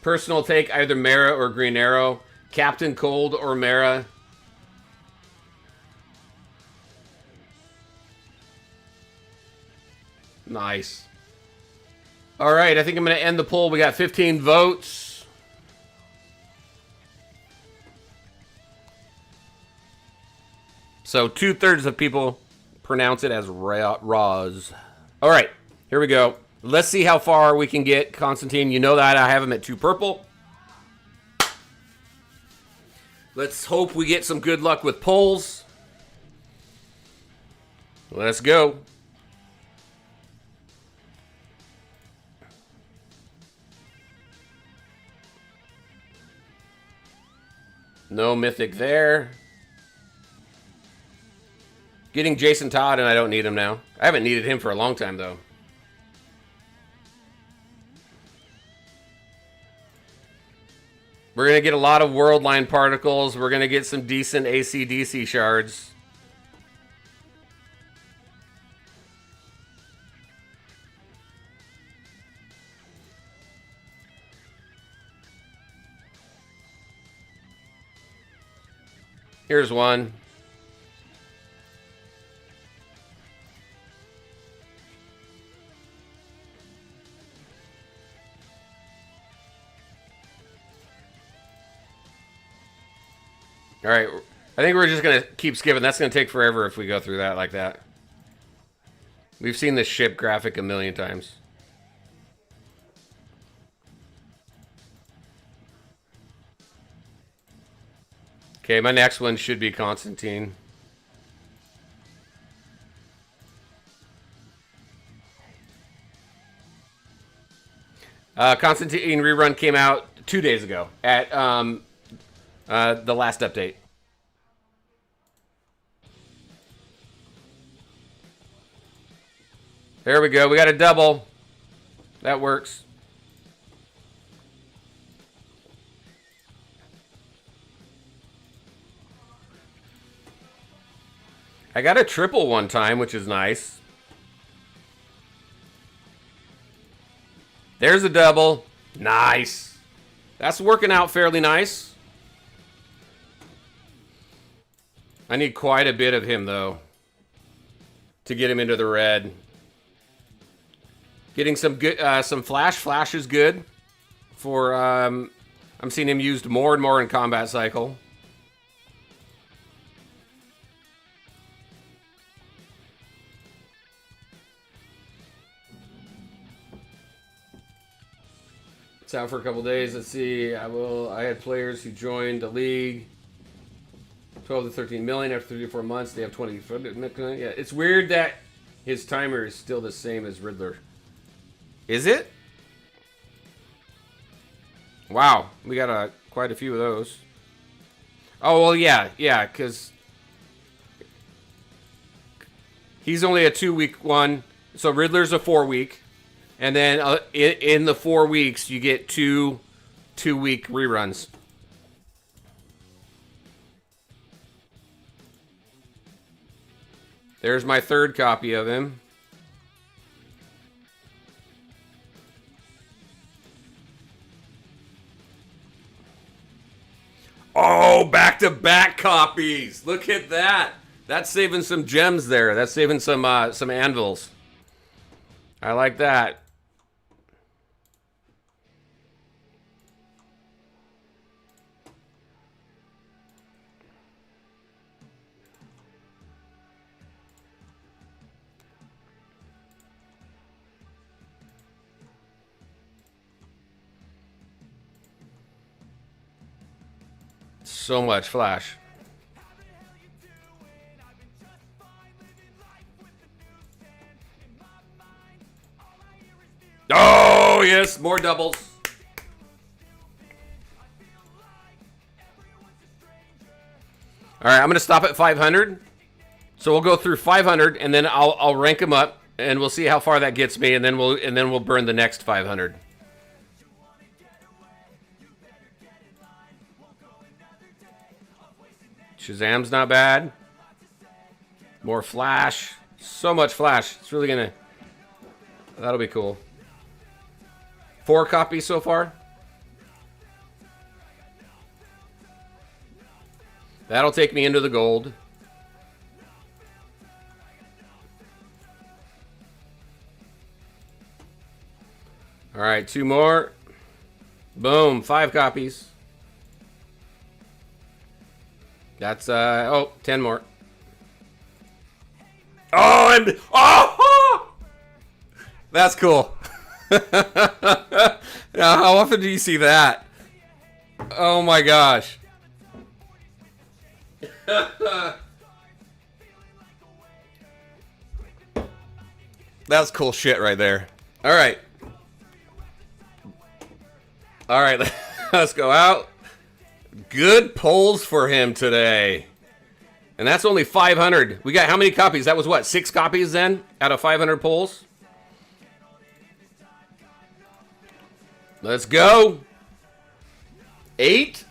Personal take, either Mara or Green Arrow. Captain Cold or Mara. Nice. All right, I think I'm going to end the poll. We got 15 votes. So 2/3 of people pronounce it as Roz. All right, here we go. Let's see how far we can get. Constantine, you know that I have him at 2 purple. Let's hope we get some good luck with polls. Let's go. No mythic there. Getting Jason Todd, and I don't need him now. I haven't needed him for a long time, though. We're going to get a lot of world line particles. We're going to get some decent AC/DC shards. Here's one. All right, I think we're just going to keep skipping. That's going to take forever if we go through that like that. We've seen this ship graphic a million times. Okay, my next one should be Constantine. Constantine rerun came out 2 days ago at the last update. There we go. We got a double. That works. I got a triple one time, which is nice. There's a double. Nice. That's working out fairly nice. I need quite a bit of him, though, to get him into the red. Getting some good, some flash. Flash is good. For I'm seeing him used more and more in combat cycle. It's out for a couple days. Let's see. I had players who joined the league. 12 to 13 million after 3 to 4 months. They have 20. Yeah, it's weird that his timer is still the same as Riddler. Is it? Wow, we got quite a few of those. Oh, well, yeah, because he's only a 2-week one. So Riddler's a 4-week. And then in the 4 weeks, you get two 2-week reruns. There's my third copy of him. Oh, back-to-back copies. Look at that. That's saving some gems there. That's saving some anvils. I like that. So much flash. Oh, yes, more doubles. All right, I'm going to stop at 500. So we'll go through 500 and then I'll rank them up and we'll see how far that gets me and then we'll burn the next 500. Shazam's not bad. More flash. So much flash. It's really going to... That'll be cool. 4 copies so far. That'll take me into the gold. All right, 2 more. Boom, 5 copies. That's, 10 more. Oh, and, oh! That's cool. Now, how often do you see that? Oh my gosh. That's cool shit right there. All right. All right, let's go out. Good polls for him today. And that's only 500. We got how many copies? That was what, 6 copies then out of 500 polls? Let's go. 8?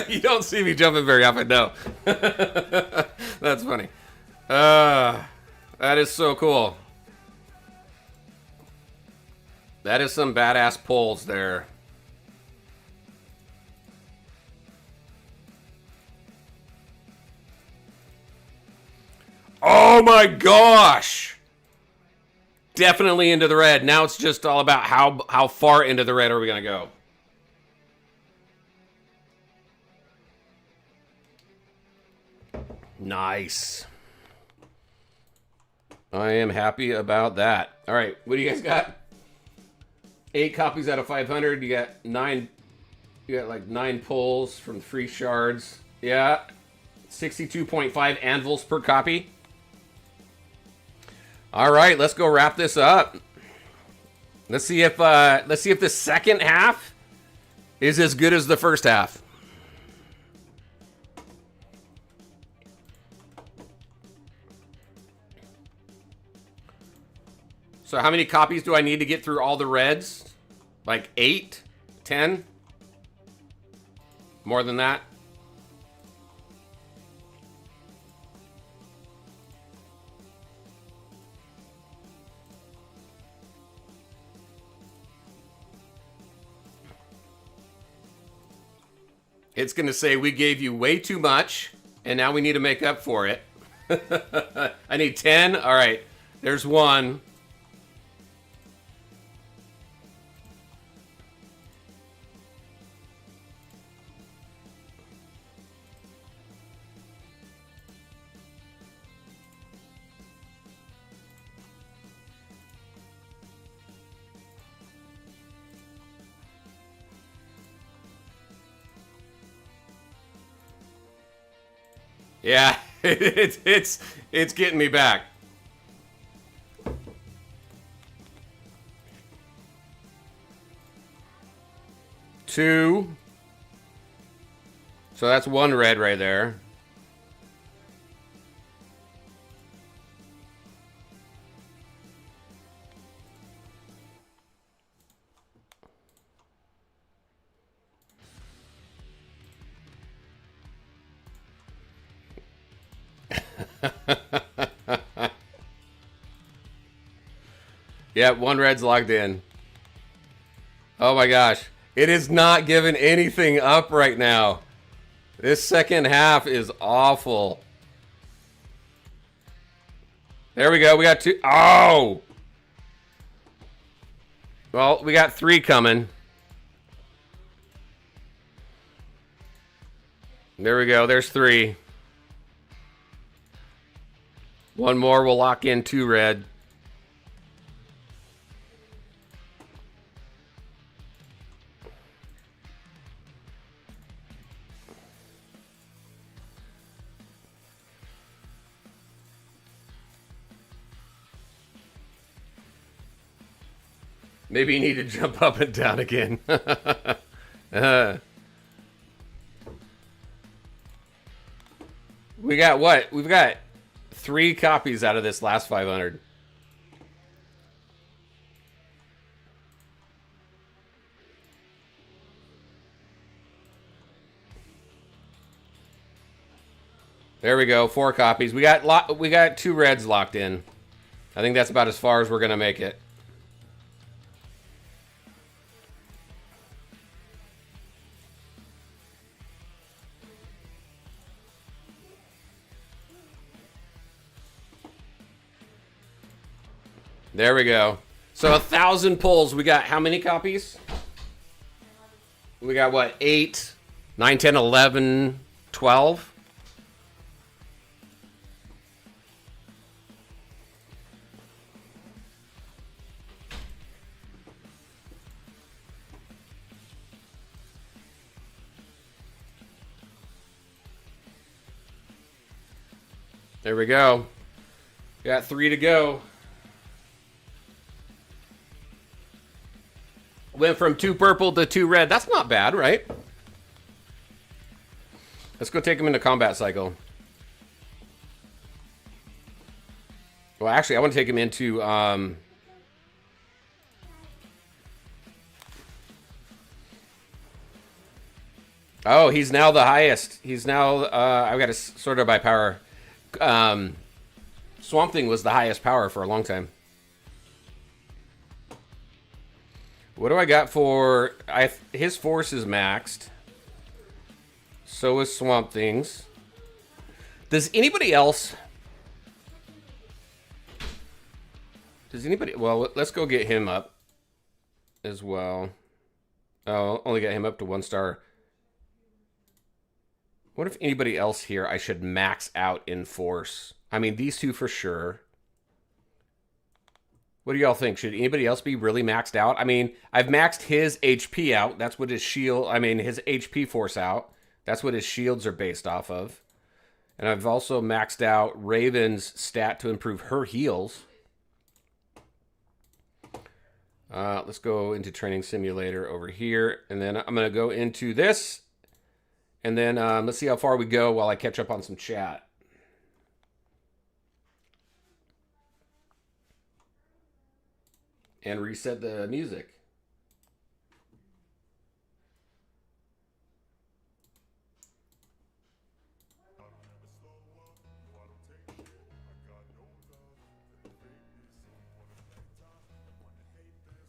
You don't see me jumping very often, no. That's funny. That is so cool. That is some badass polls there. Oh my gosh! Definitely into the red. Now it's just all about how far into the red are we going to go. Nice. I am happy about that. All right, what do you guys got? 8 copies out of 500. You got 9. You got like 9 pulls from free shards. Yeah, 62.5 anvils per copy. All right, let's go wrap this up. Let's see if the second half is as good as the first half. So how many copies do I need to get through all the reds? Like 8? 10? More than that? It's going to say we gave you way too much, and now we need to make up for it. I need 10. All right, there's 1. Yeah, it's getting me back. Two. So that's 1 red right there. Yep, 1 red's logged in. Oh my gosh. It is not giving anything up right now. This second half is awful. There we go. We got 2. Oh! Well, we got 3 coming. There we go. There's 3. 1 more will lock in 2 red. Maybe you need to jump up and down again. We got what? We've got 3 copies out of this last 500. There we go, 4 copies. We got 2 reds locked in. I think that's about as far as we're gonna make it. There we go. So 1,000 pulls. We got how many copies? We got what? 8, 9, 10, 11, 12. There we go. Got 3 to go. Went from 2 purple to 2 red. That's not bad, right? Let's go take him into combat cycle. Well, actually, I want to take him into... Oh, he's now the highest. He's now... I've got to sort it by power. Swamp Thing was the highest power for a long time. What do I got for... his force is maxed. So is Swamp Thing's. Does anybody else... Does anybody... Well, let's go get him up as well. Oh, only got him up to 1 star. What if anybody else here I should max out in force? I mean, these 2 for sure. What do y'all think? Should anybody else be really maxed out? I mean, I've maxed his HP out. That's what his shield... I mean, his HP force out. That's what his shields are based off of. And I've also maxed out Raven's stat to improve her heals. Let's go into Training Simulator over here. And then I'm going to go into this. And then let's see how far we go while I catch up on some chat. And reset the music.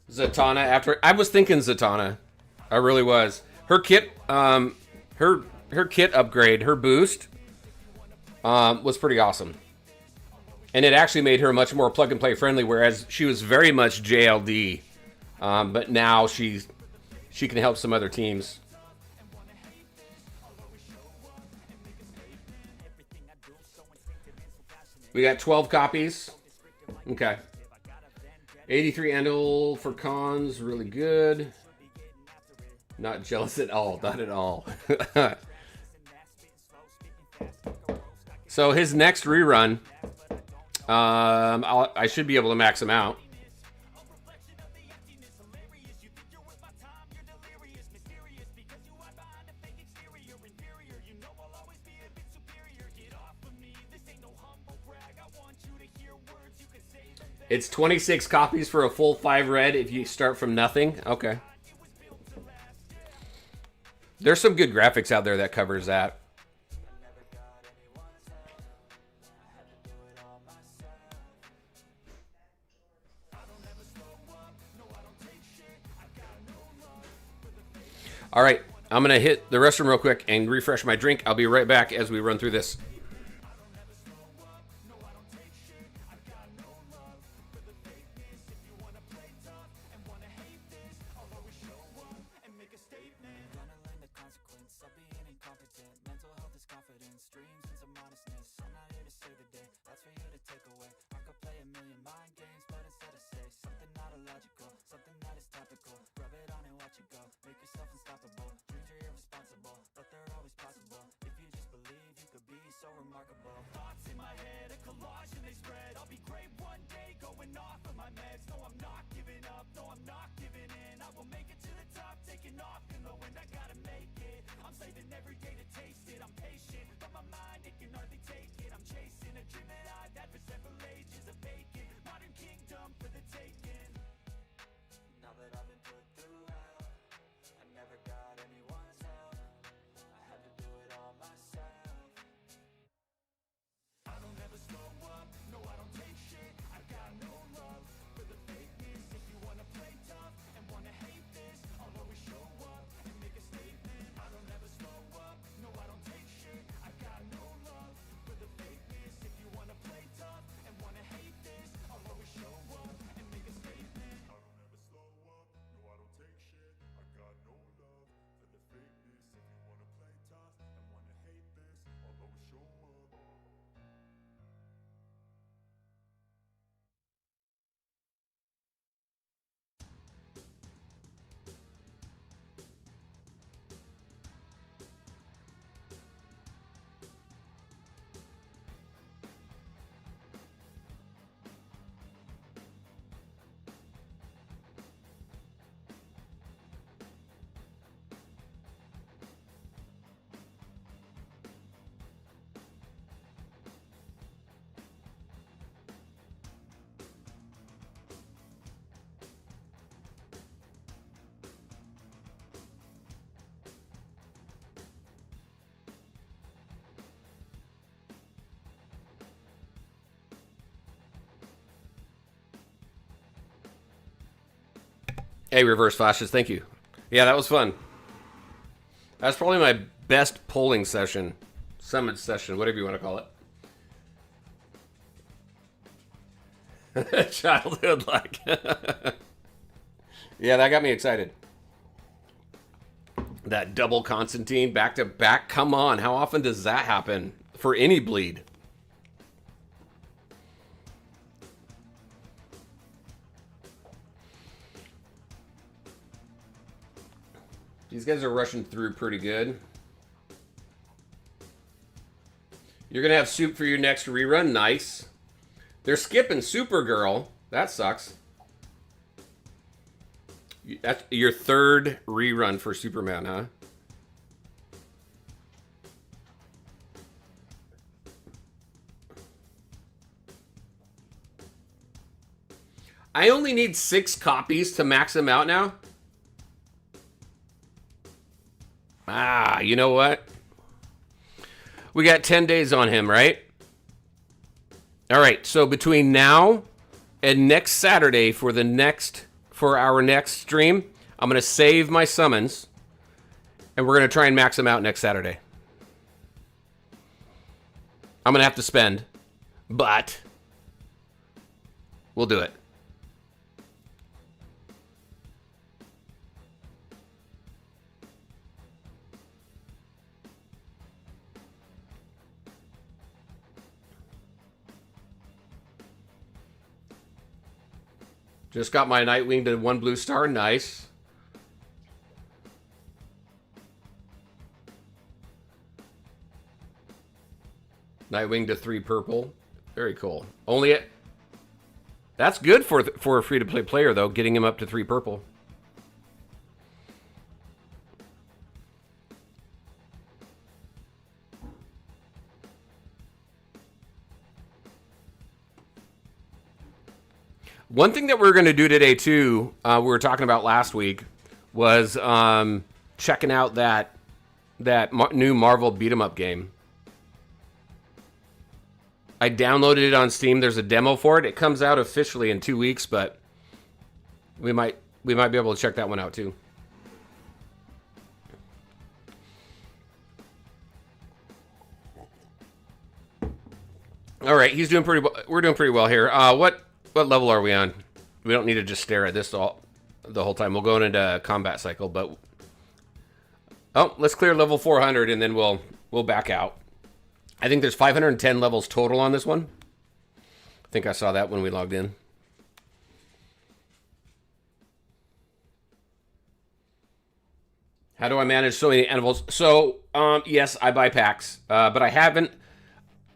Zatanna after... I was thinking Zatanna. I really was. Her kit... Her kit upgrade, her boost, was pretty awesome. And it actually made her much more plug-and-play friendly, whereas she was very much JLD. But now she can help some other teams. We got 12 copies. Okay. 83 Endel for cons, really good. Not jealous at all, not at all. So his next rerun, I should be able to max him out. It's 26 copies for a full 5 red if you start from nothing. Okay. There's some good graphics out there that covers that. All right, I'm going to hit the restroom real quick and refresh my drink. I'll be right back as we run through this. I'll be great one day, going off of my meds. No, I'm not giving up, no, I'm not Hey, Reverse Flashes, thank you. Yeah, that was fun. That's probably my best polling session. Summit session, whatever you want to call it. Childhood like. Yeah, that got me excited. That double Constantine back to back. Come on, how often does that happen for any bleed? These guys are rushing through pretty good. You're going to have soup for your next rerun. Nice. They're skipping Supergirl. That sucks. That's your third rerun for Superman, huh? I only need 6 copies to max them out now. Ah, you know what? We got 10 days on him, right? All right, so between now and next Saturday for our next stream, I'm going to save my summons, and we're going to try and max them out next Saturday. I'm going to have to spend, but we'll do it. Just got my Nightwing to 1 blue star. Nice. Nightwing to 3 purple. Very cool. Only it. That's good for a free-to-play player, though, getting him up to 3 purple. One thing that we're going to do today, too, we were talking about last week, was checking out that new Marvel beat-em-up game. I downloaded it on Steam. There's a demo for it. It comes out officially in 2 weeks, but we might be able to check that one out, too. All right, he's doing pretty well. We're doing pretty well here. What level are we on? We don't need to just stare at this the whole time. We'll go into combat cycle, but let's clear level 400 and then we'll back out. I think there's 510 levels total on this one. I think I saw that when we logged in. How do I manage so many animals? So, yes, I buy packs, but I haven't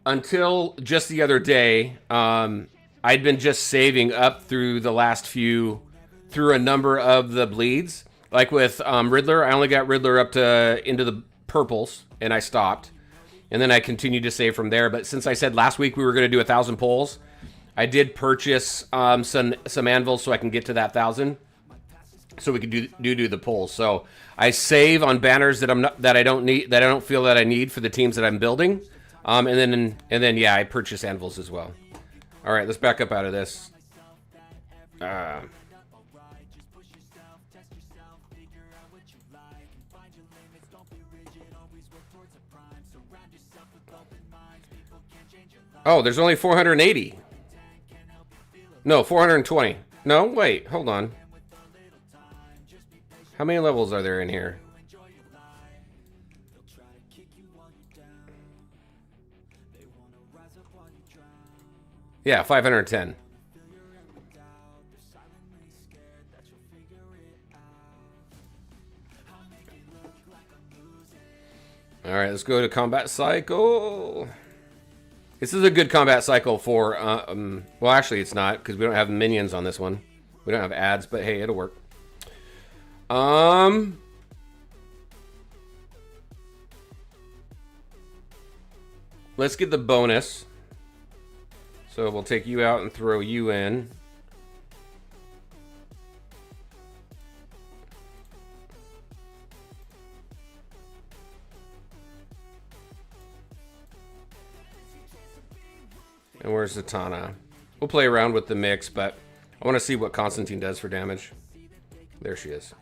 until just the other day. I'd been just saving up through the last through a number of the bleeds. Like with Riddler, I only got Riddler up to into the purples, and I stopped. And then I continued to save from there. But since I said last week we were going to do 1,000 pulls, I did purchase some anvils so I can get to that 1,000, so we could do the pulls. So I save on banners that I don't feel that I need for the teams that I'm building, and then yeah, I purchase anvils as well. All right, let's back up out of this. Oh, there's only 480. No, 420. No, wait, hold on. How many levels are there in here? Yeah, 510. All right, let's go to combat cycle. This is a good combat cycle for, well, actually it's not, because we don't have minions on this one. We don't have ads, but hey, it'll work. Let's get the bonus. So we'll take you out and throw you in. And where's Zatanna? We'll play around with the mix, but I want to see what Constantine does for damage. There she is.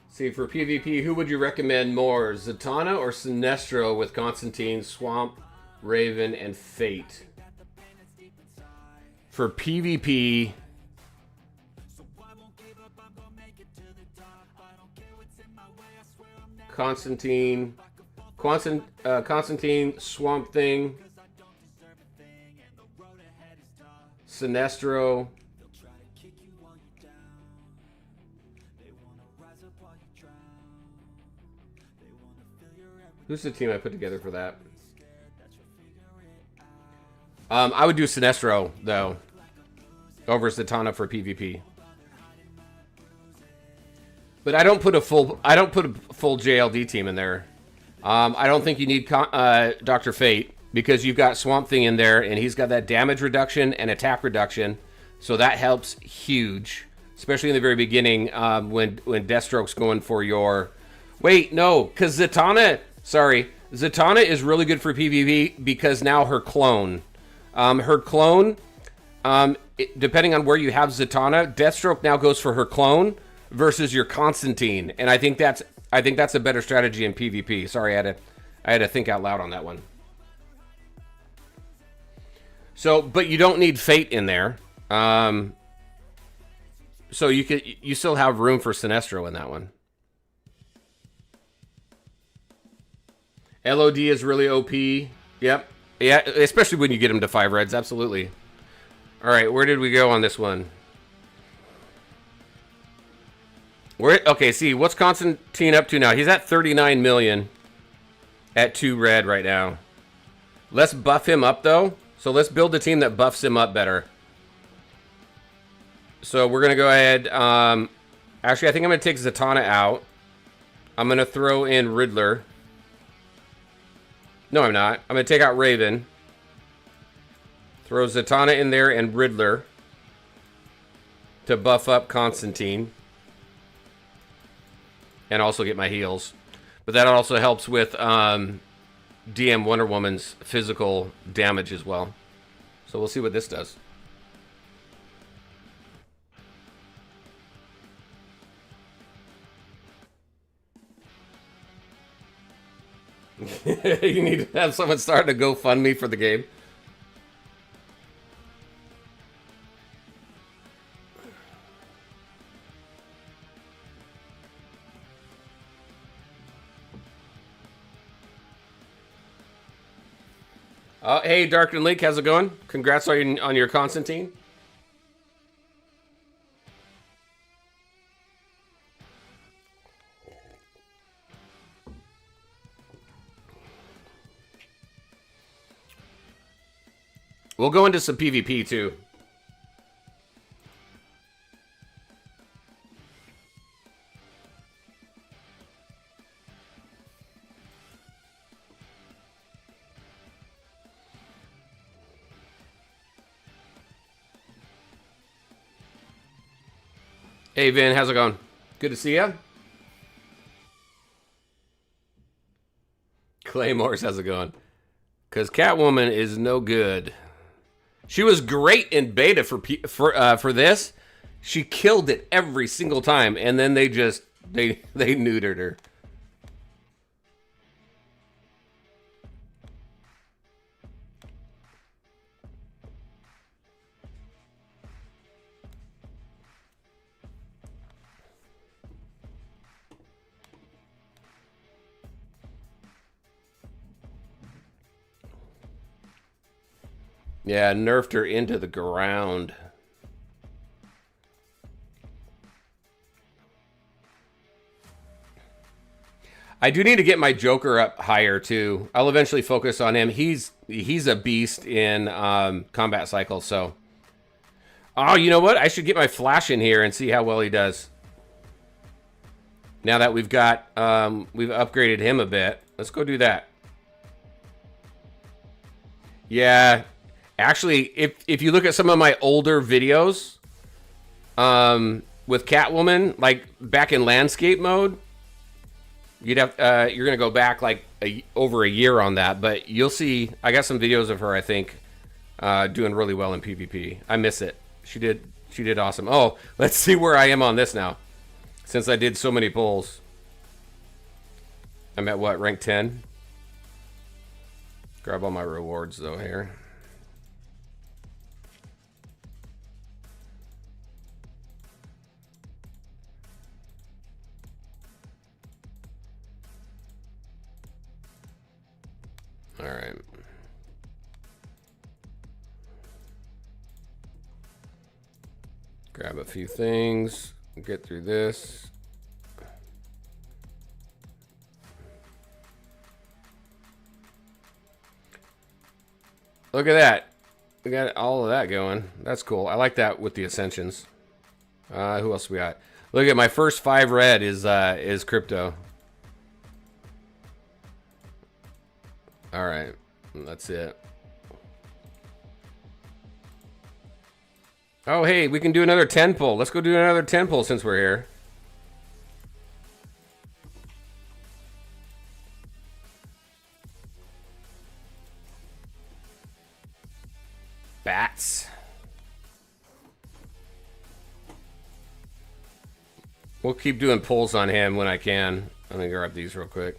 See, for PvP, who would you recommend more, Zatanna or Sinestro with Constantine, Swamp, Raven, and Fate? For PvP, Constantine, Swamp Thing, Sinestro, who's the team I put together for that? I would do Sinestro though over Zatanna for PvP. But I don't put a full JLD team in there. I don't think you need Dr. Fate because you've got Swamp Thing in there and he's got that damage reduction and attack reduction, so that helps huge, especially in the very beginning when Deathstroke's going for your. Wait, no, because Zatanna is really good for PvP because now her clone, depending on where you have Zatanna, Deathstroke now goes for her clone versus your Constantine, and I think that's a better strategy in PvP. Sorry, I had to think out loud on that one. So, but you don't need Fate in there, so you still have room for Sinestro in that one. LOD is really OP. Yep. Yeah, especially when you get him to 5 reds. Absolutely. All right, where did we go on this one? Okay, see, what's Constantine up to now? He's at 39 million at 2 red right now. Let's buff him up, though. So let's build a team that buffs him up better. So we're going to go ahead. Actually, I think I'm going to take Zatanna out. I'm going to throw in Riddler. No, I'm not. I'm going to take out Raven. Throw Zatanna in there and Riddler to buff up Constantine. And also get my heals. But that also helps with DM Wonder Woman's physical damage as well. So we'll see what this does. You need to have someone start a GoFundMe for the game. Hey, Dark and Link, how's it going? Congrats on your Constantine. We'll go into some PvP too. Hey, Vin, how's it going? Good to see ya. Claymores, how's it going? Because Catwoman is no good. She was great in beta for this. She killed it every single time, and then they neutered her. Yeah, nerfed her into the ground. I do need to get my Joker up higher too. I'll eventually focus on him. He's a beast in combat cycles. So, oh, you know what? I should get my Flash in here and see how well he does. Now that we've upgraded him a bit, let's go do that. Yeah. Actually, if you look at some of my older videos, with Catwoman, like back in landscape mode, you'd have you're gonna go back like over a year on that, but you'll see I got some videos of her. I think doing really well in PvP. I miss it. She did awesome. Oh, let's see where I am on this now. Since I did so many pulls, I'm at what, rank 10? Grab all my rewards though here. All right. Grab a few things, get through this. Look at that. We got all of that going. That's cool. I like that with the Ascensions. Who else we got? Look at my first 5 red is crypto. All right, that's it. Oh, hey, we can do another 10 pull. Let's go do another 10 pull since we're here. Bats. We'll keep doing pulls on him when I can. Let me grab these real quick.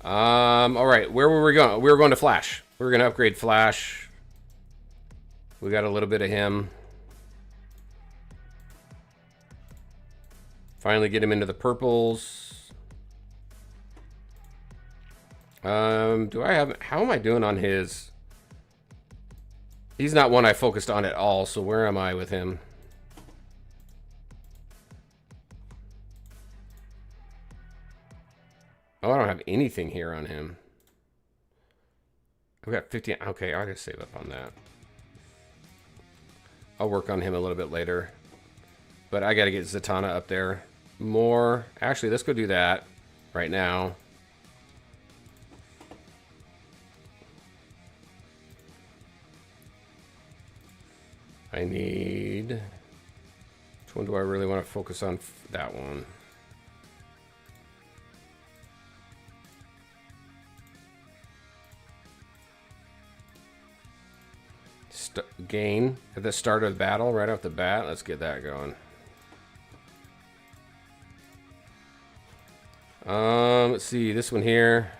All right, where were we going? We were going to Flash. We were going to upgrade Flash. We got a little bit of him. Finally get him into the purples. Do I have... How am I doing on his... He's not one I focused on at all, so where am I with him? Oh, I don't have anything here on him. I've got 15. Okay, I'll just save up on that. I'll work on him a little bit later. But I got to get Zatanna up there more. Actually, let's go do that right now. I need... Which one do I really want to focus on? That one. Gain at the start of the battle, right off the bat. Let's get that going. Let's see, this one here.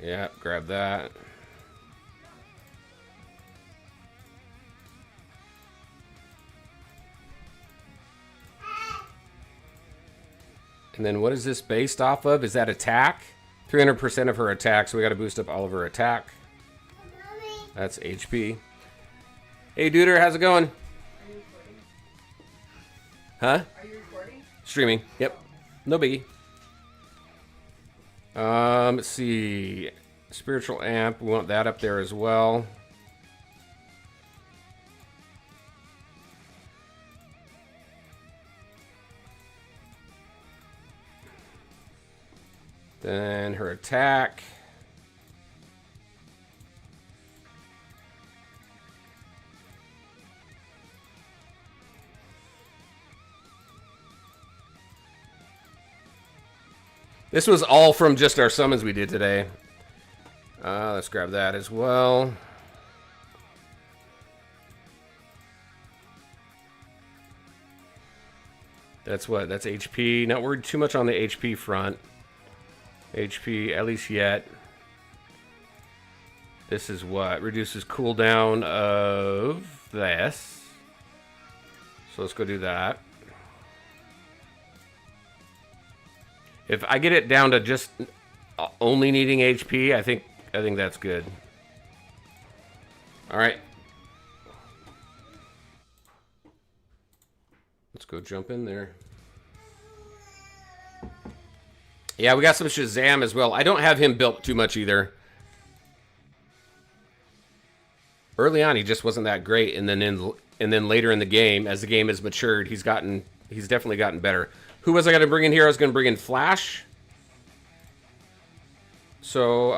Yeah, grab that. And then what is this based off of? Is that attack? 300% of her attack, so we got to boost up all of her attack. That's HP. Hey, Duder, how's it going? Are you recording? Huh? Are you recording? Streaming. Yep. No biggie. Let's see. Spiritual Amp. We want that up there as well. Then her attack. This was all from just our summons we did today. Let's grab that as well. That's what? That's HP. Not worried too much on the HP front. HP, at least yet. This is what? Reduces cooldown of this. So let's go do that. If I get it down to just only needing HP, I think that's good. All right. Let's go jump in there. Yeah, we got some Shazam as well. I don't have him built too much either. Early on, he just wasn't that great, and then later in the game, as the game has matured, he's definitely gotten better. Who was I going to bring in here? I was going to bring in Flash. So,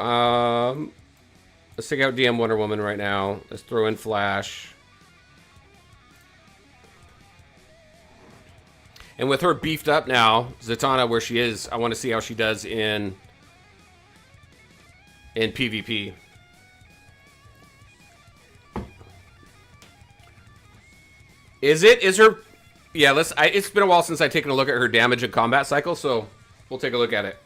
Let's take out DM Wonder Woman right now. Let's throw in Flash. And with her beefed up now, Zatanna where she is, I want to see how she does in PvP. Is her... Yeah, it's been a while since I've taken a look at her damage and combat cycle, so we'll take a look at it.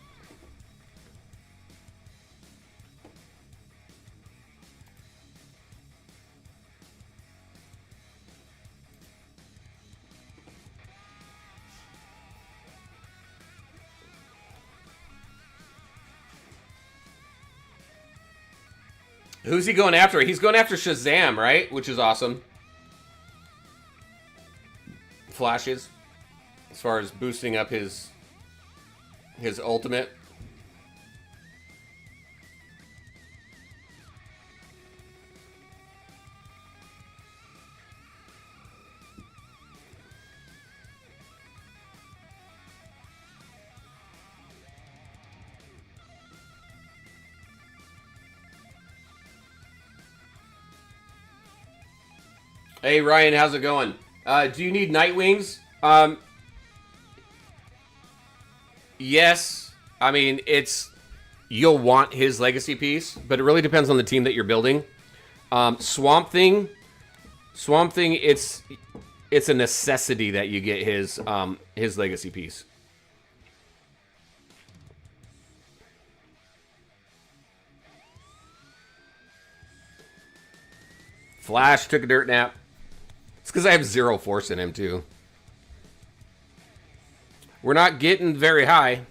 Who's he going after? He's going after Shazam, right? Which is awesome. Flashes. As far as boosting up his ultimate. Hey Ryan, how's it going? Do you need Nightwings? Yes. I mean, you'll want his legacy piece, but it really depends on the team that you're building. Swamp Thing, it's a necessity that you get his legacy piece. Flash took a dirt nap. It's because I have 0 force in him, too. We're not getting very high.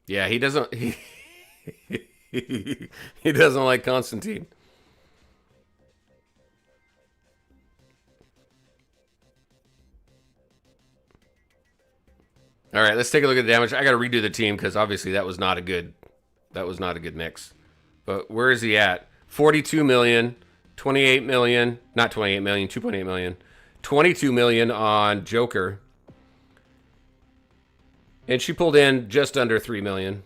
Yeah, he doesn't... He doesn't like Constantine. All right, let's take a look at the damage. I got to redo the team because obviously that was not a good mix. But where is he at? 42 million, 28 million, not 28 million, 2.8 million. 22 million on Joker. And she pulled in just under 3 million.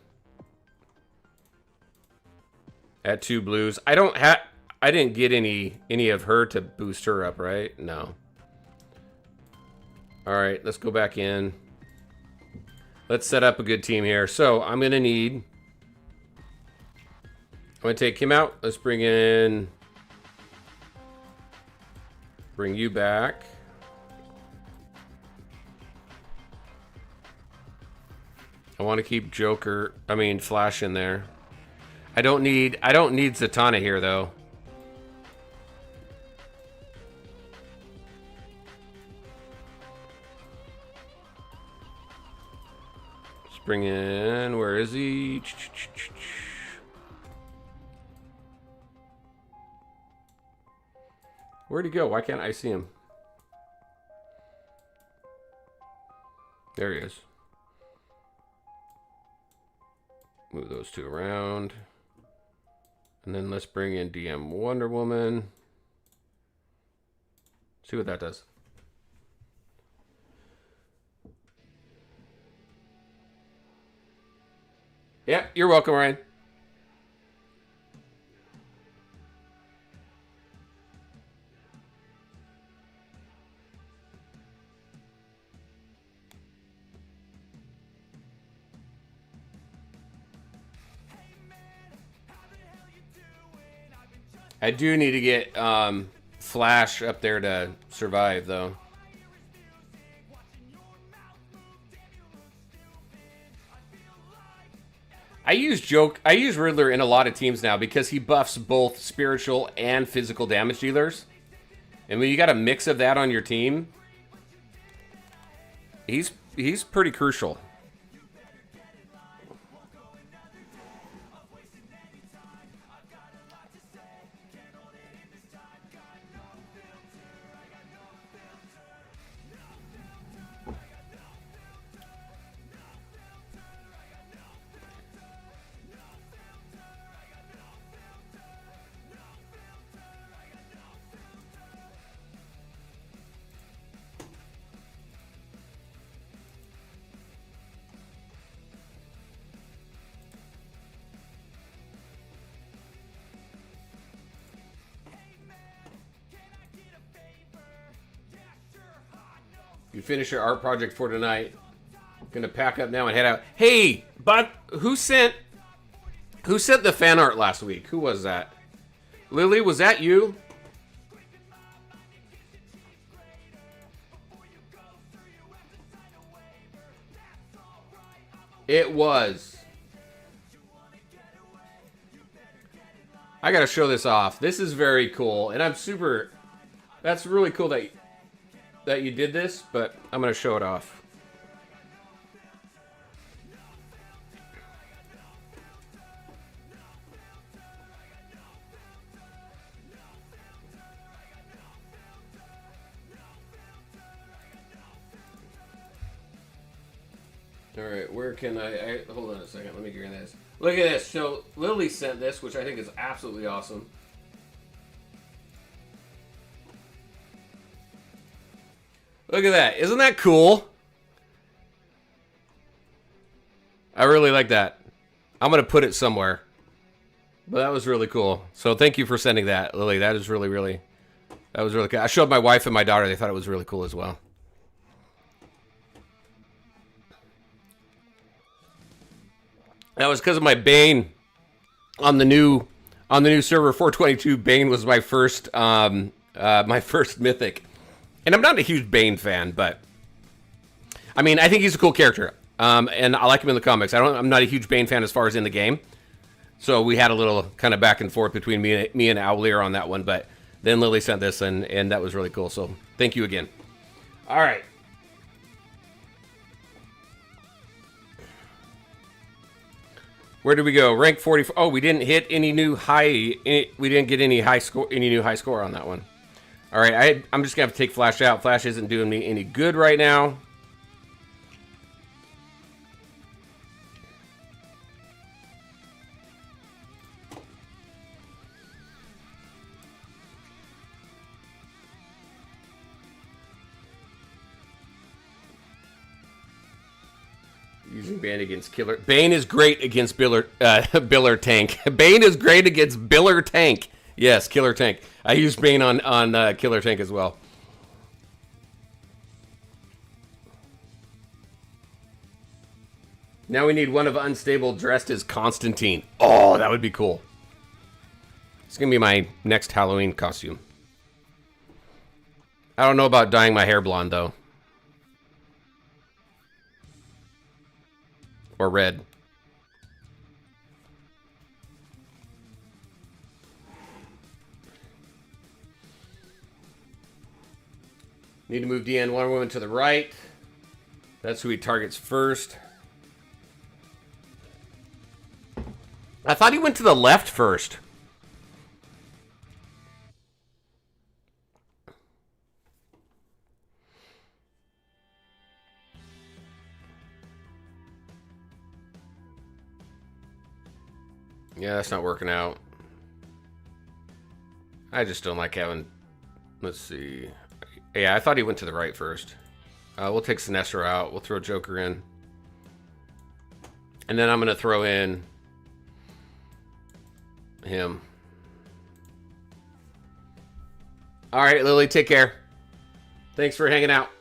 At 2 blues. I didn't get any of her to boost her up, right? No. All right, let's go back in. Let's set up a good team here. So I'm going to take him out. Let's bring you back. I want to keep Flash in there. I don't need Zatanna here though. Bring in, where is he? Where'd he go? Why can't I see him? There he is. Move those two around. And then let's bring in DM Wonder Woman. See what that does. Yeah, you're welcome, Ryan. I do need to get Flash up there to survive, though. I use Riddler in a lot of teams now because he buffs both spiritual and physical damage dealers. And when you got a mix of that on your team, he's pretty crucial. You finish your art project for tonight. Gonna pack up now and head out. Hey, but who sent the fan art last week? Who was that? Lily, was that you? It was. I gotta show this off. This is very cool, and I'm super. That's really cool that you did this, but I'm gonna show it off. All right, where can I hold on a second? Let me get this. Look at this. So Lily sent this, which I think is absolutely awesome. Look at that. Isn't that cool? I really like that. I'm going to put it somewhere. But that was really cool. So thank you for sending that, Lily. That was really cool. I showed my wife and my daughter. They thought it was really cool as well. That was because of my Bane on the new server 422. Bane was my first mythic, and I'm not a huge Bane fan, but I mean I think he's a cool character, and I like him in the comics. I'm not a huge Bane fan as far as in the game, so we had a little kind of back and forth between me and Owlier on that one. But then Lily sent this, and that was really cool. So thank you again. All right. Where did we go? Rank 44. Oh, we didn't hit any new high. We didn't get any new high score on that one. All right, I'm just gonna have to take Flash out. Flash isn't doing me any good right now. Using Bane against Killer. Bane is great against Biller Tank. Bane is great against Biller Tank. Yes, Killer Tank. I used Bane on Killer Tank as well. Now we need one of Unstable dressed as Constantine. Oh, that would be cool. It's going to be my next Halloween costume. I don't know about dyeing my hair blonde, though. Or red. Need to move DN Wonder Woman to the right. That's who he targets first. I thought he went to the left first. Yeah, that's not working out. I just don't like having... Let's see. Yeah, I thought he went to the right first. We'll take Sinestro out. We'll throw Joker in. And then I'm going to throw in... him. Alright, Lily, take care. Thanks for hanging out.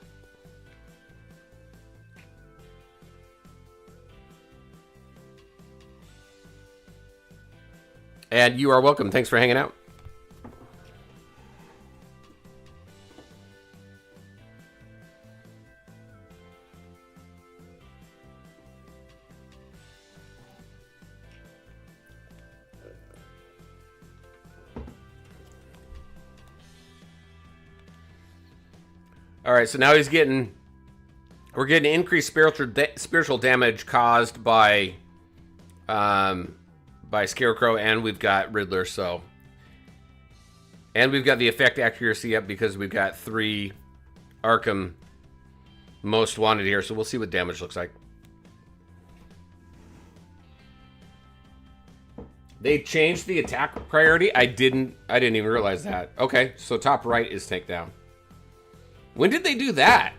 And you are welcome. Thanks for hanging out. All right, so now we're getting increased spiritual damage caused by Scarecrow, and we've got Riddler, so. And we've got the effect accuracy up because we've got 3 Arkham Most Wanted here, so we'll see what damage looks like. They changed the attack priority? I didn't even realize that. Okay, so top right is takedown. When did they do that?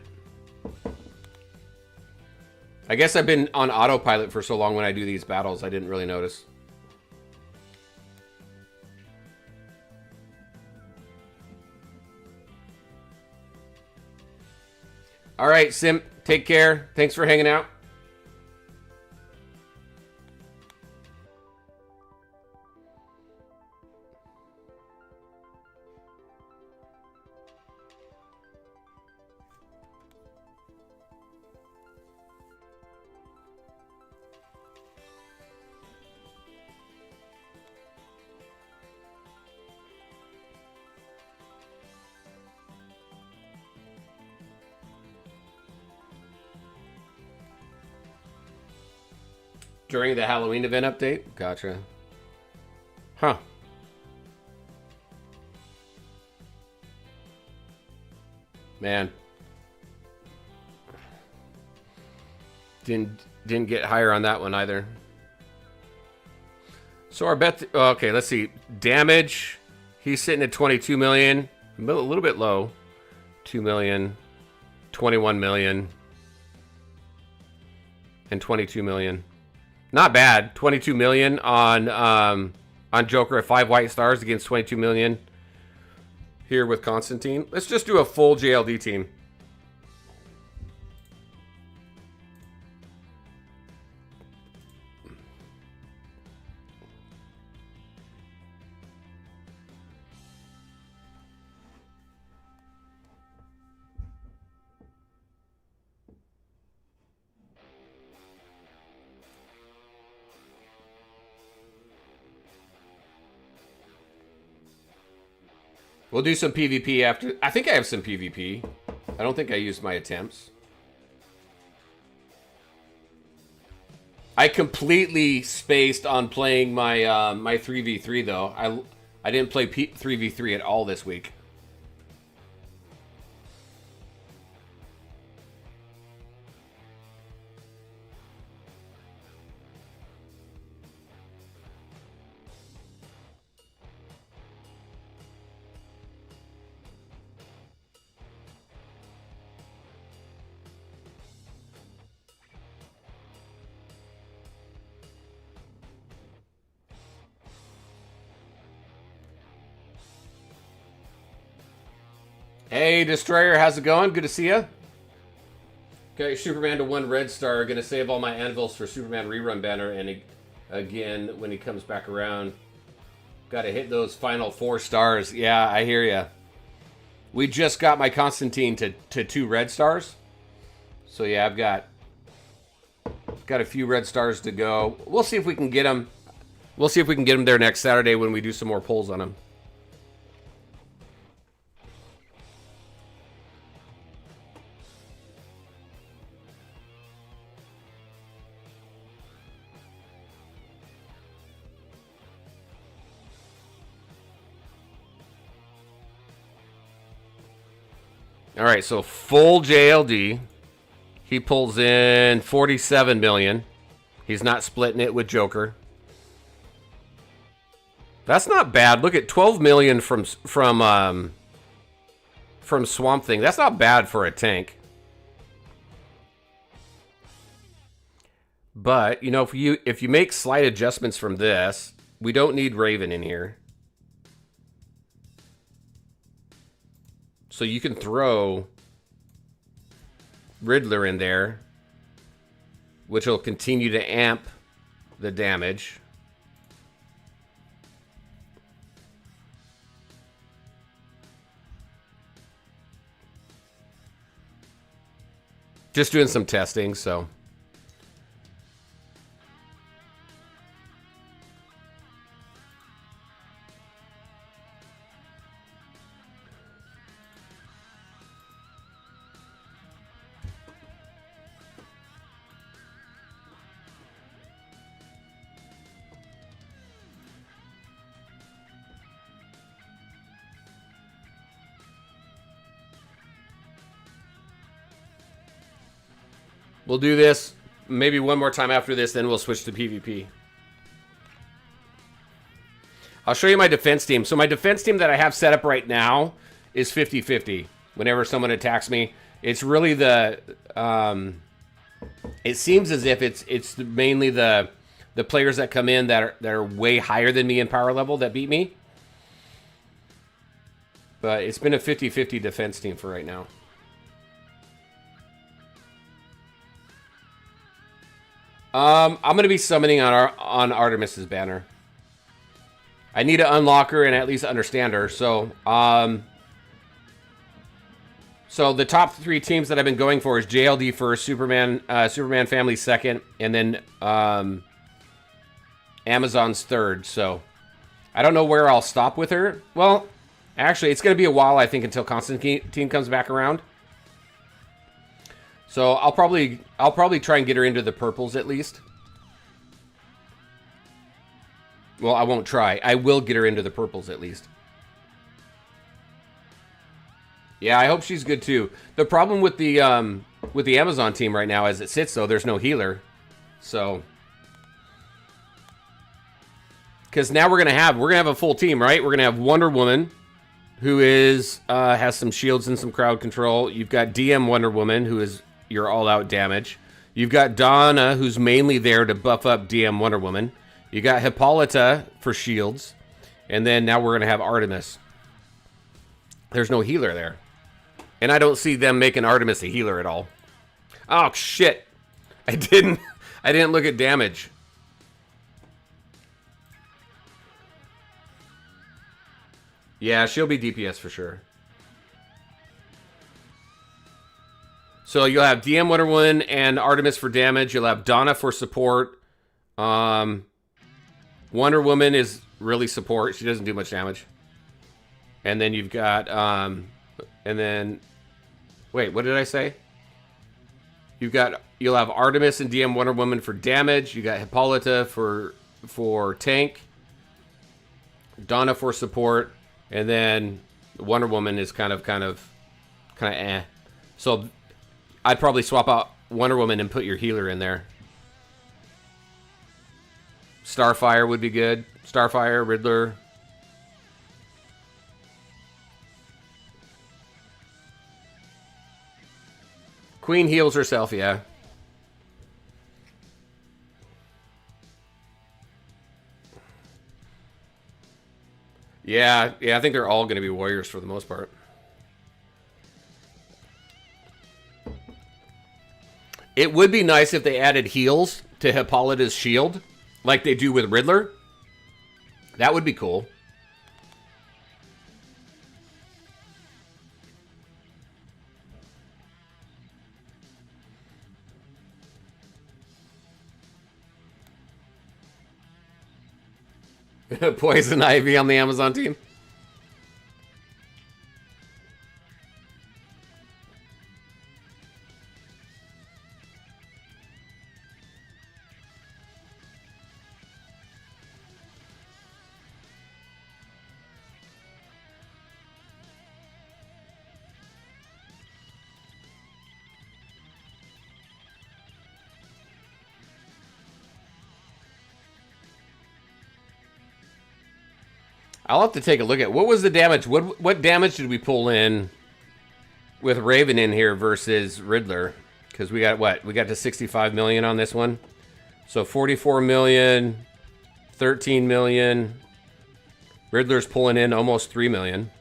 I guess I've been on autopilot for so long when I do these battles, I didn't really notice. All right, Sim, take care. Thanks for hanging out. During the Halloween event update? Gotcha. Huh. Man. Didn't get higher on that one either. So our bet... okay, let's see. Damage. He's sitting at 22 million. A little bit low. 2 million. 21 million. And 22 million. Not bad. 22 million on Joker at 5 white stars against 22 million here with Constantine. Let's just do a full JLD team. We'll do some PvP after. I think I have some PvP. I don't think I used my attempts. I completely spaced on playing my my 3v3 though. I didn't play 3v3 at all this week. Hey, Destroyer, how's it going? Good to see you. Okay, Superman to 1 red star. Gonna save all my anvils for Superman rerun banner, and again when he comes back around. Gotta hit those final 4 stars. Yeah, I hear ya. We just got my Constantine to 2 red stars. So yeah, I've got a few red stars to go. We'll see if we can get them. We'll see if we can get them there next Saturday when we do some more polls on them. All right, so full JLD. He pulls in 47 million. He's not splitting it with Joker. That's not bad. Look at 12 million from Swamp Thing. That's not bad for a tank. But, you know, if you make slight adjustments from this, we don't need Raven in here. So you can throw Riddler in there, which will continue to amp the damage. Just doing some testing, so... We'll do this maybe one more time after this, then we'll switch to PvP. I'll show you my defense team. So my defense team that I have set up right now is 50-50. Whenever someone attacks me, it's really the... it seems as if it's mainly the players that come in that are way higher than me in power level that beat me. But it's been a 50-50 defense team for right now. I'm gonna be summoning on Artemis's banner. I need to unlock her and at least understand her. So so the top 3 teams that I've been going for is JLD first, Superman Family second, and then Amazon's third. So I don't know where I'll stop with her. Well, actually, it's gonna be a while, I think, until Constantine comes back around. So I'll probably try and get her into the purples at least. Well, I won't try. I will get her into the purples at least. Yeah, I hope she's good too. The problem with the Amazon team right now, as it sits though, there's no healer. So, because now we're gonna have a full team, right? We're gonna have Wonder Woman, who is has some shields and some crowd control. You've got DM Wonder Woman, who is your all-out damage. You've got Donna, who's mainly there to buff up DM Wonder Woman. You got Hippolyta for shields. And then now we're going to have Artemis. There's no healer there. And I don't see them making Artemis a healer at all. Oh, shit. I didn't look at damage. Yeah, she'll be DPS for sure. So you'll have DM Wonder Woman and Artemis for damage. You'll have Donna for support. Wonder Woman is really support. She doesn't do much damage. And then you've got, wait, what did I say? You'll have Artemis and DM Wonder Woman for damage. You got Hippolyta for tank. Donna for support. And then Wonder Woman is kind of eh. So I'd probably swap out Wonder Woman and put your healer in there. Starfire would be good. Starfire, Riddler. Queen heals herself, yeah. Yeah, I think they're all going to be warriors for the most part. It would be nice if they added heals to Hippolyta's shield, like they do with Riddler. That would be cool. Poison Ivy on the Amazon team. I'll have to take a look at what was the damage. What damage did we pull in with Raven in here versus Riddler? Because we got what? We got to 65 million on this one. So 44 million, 13 million. Riddler's pulling in almost 3 million.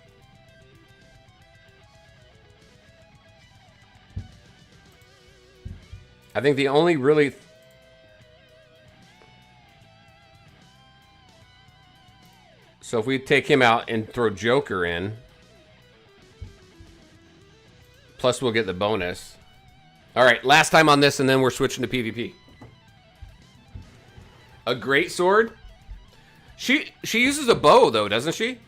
I think the only really... So if we take him out and throw Joker in, plus we'll get the bonus. All right, last time on this, and then we're switching to PvP. A great sword? She uses a bow, though, doesn't she?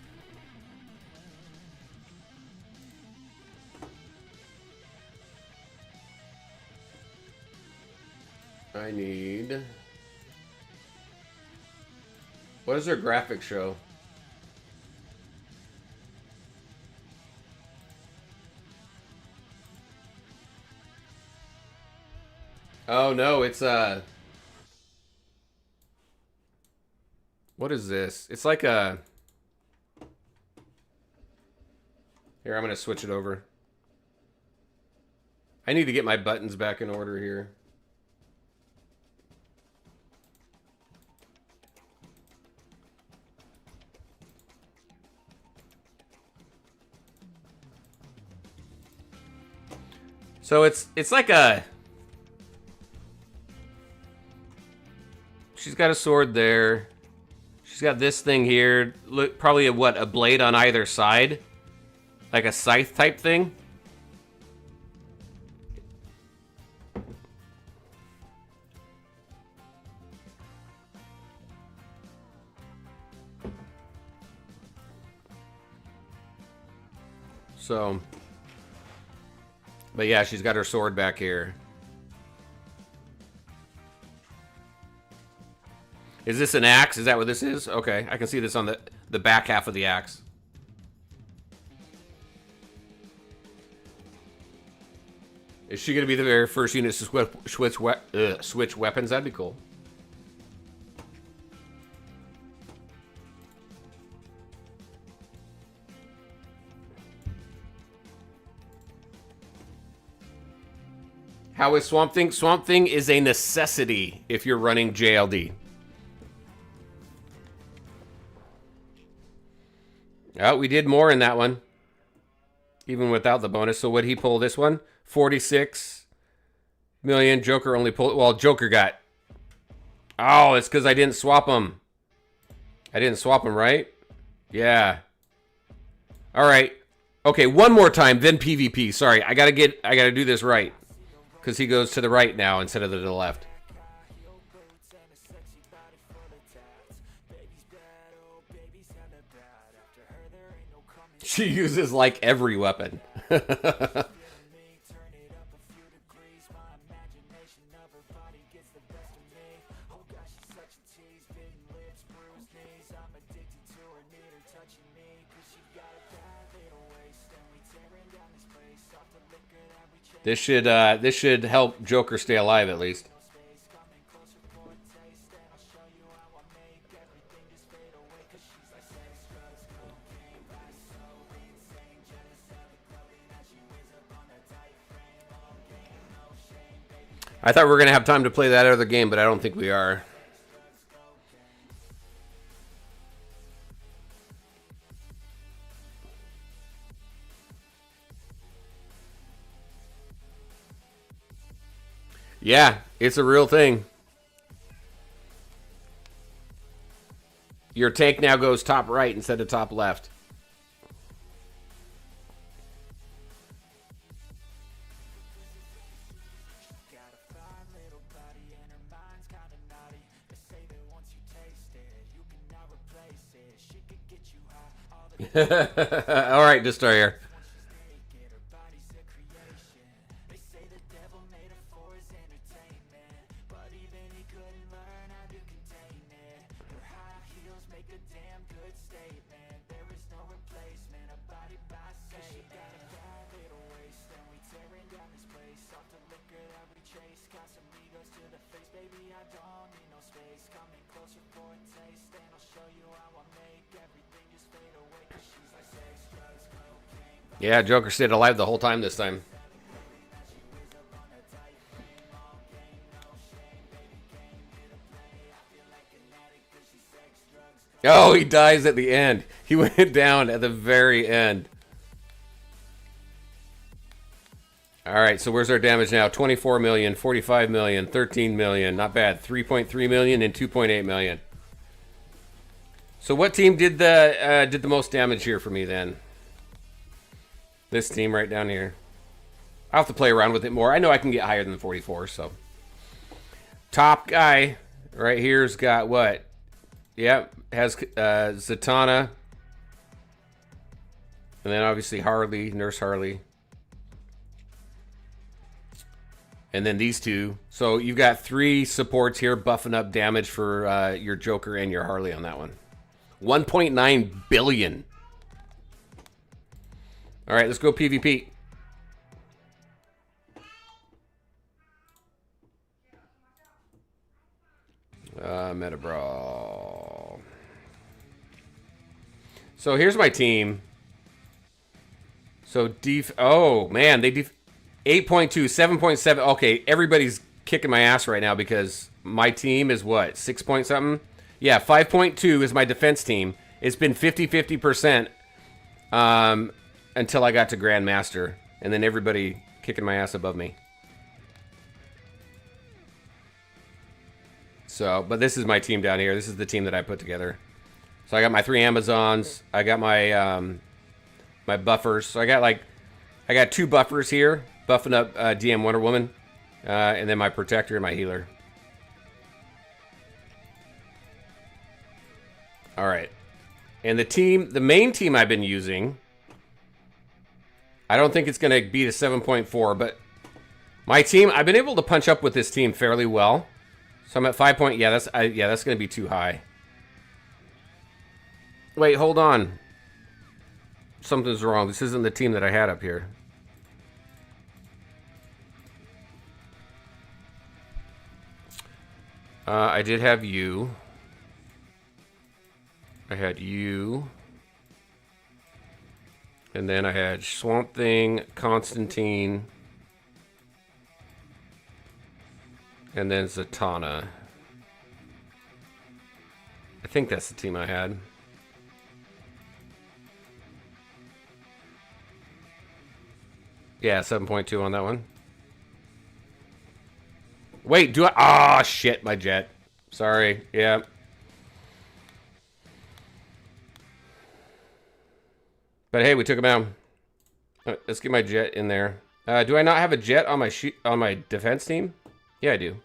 I need... What does her graphic show? Oh no, it's what is this? It's like a... Here, I'm gonna switch it over. I need to get my buttons back in order here. So it's like a... she's got a sword there. She's got this thing here. Look, probably a blade on either side, like a scythe type thing. So, but yeah, she's got her sword back here. Is this an axe? Is that what this is? Okay, I can see this on the back half of the axe. Is she going to be the very first unit to switch weapons? That'd be cool. How is Swamp Thing? Swamp Thing is a necessity if you're running JLD. Oh, we did more in that one. Even without the bonus. So what'd he pull this one? 46 million. Joker only pulled... Well, Joker got... Oh, it's because I didn't swap him. I didn't swap him, right? Yeah. All right. Okay, one more time, then PvP. Sorry, I gotta do this right. Because he goes to the right now instead of to the left. She uses like every weapon. This should help Joker stay alive at least. I thought we were going to have time to play that other game, but I don't think we are. Yeah, it's a real thing. Your tank now goes top right instead of top left. All right, Destroyer. Yeah, Joker stayed alive the whole time this time. Oh, he dies at the end. He went down at the very end. All right, so where's our damage now? 24 million, 45 million, 13 million. Not bad. 3.3 million and 2.8 million. So what team did the most damage here for me then? This team right down here. I'll have to play around with it more. I know I can get higher than 44, so. Top guy right here's got what? Yep, has Zatanna. And then obviously Harley, Nurse Harley. And then these two. So you've got 3 supports here buffing up damage for your Joker and your Harley on that one. 1.9 billion. All right, let's go PvP. Meta Brawl. So here's my team. So oh man, they 8.2, 7.7. Okay, everybody's kicking my ass right now because my team is what? 6 point something? Yeah, 5.2 is my defense team. It's been 50-50%. Until I got to Grandmaster, and then everybody kicking my ass above me. So, but this is my team down here. This is the team that I put together. So I got my 3 Amazons. I got my my buffers. So I got 2 buffers here, buffing up DM Wonder Woman, and then my protector and my healer. All right, and the main team I've been using, I don't think it's going to beat a 7.4, but my team, I've been able to punch up with this team fairly well. So I'm at 5 point. Yeah, that's going to be too high. Wait, hold on. Something's wrong. This isn't the team that I had up here. I did have you. I had you. And then I had Swamp Thing, Constantine, and then Zatanna. I think that's the team I had. Yeah, 7.2 on that one. Wait, do I? Ah, shit, my jet. Sorry, yeah. But hey, we took him down. Let's get my jet in there. Do I not have a jet on my defense team? Yeah, I do.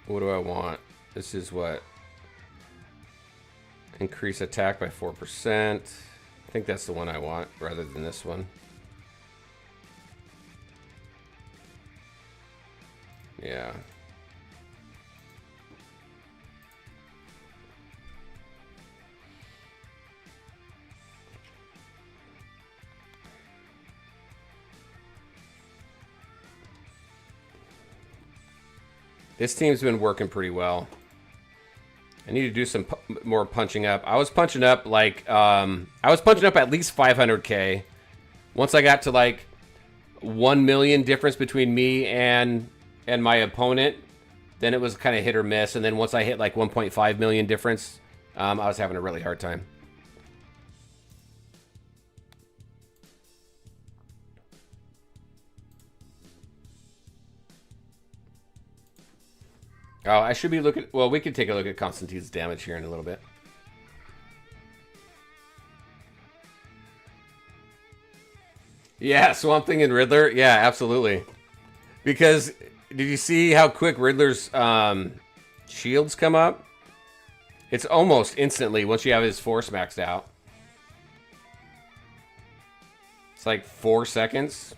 What do I want? This is what? Increase attack by 4%. I think that's the one I want rather than this one. Yeah. This team's been working pretty well. I need to do some more punching up. I was punching up like at least 500k. Once I got to like 1 million difference between me and my opponent, then it was kind of hit or miss. And then once I hit like 1.5 million difference, I was having a really hard time. Oh, I should be looking... Well, we could take a look at Constantine's damage here in a little bit. Yeah, Swamp Thing and Riddler. Yeah, absolutely. Because, did you see how quick Riddler's shields come up? It's almost instantly once you have his force maxed out. It's like 4 seconds.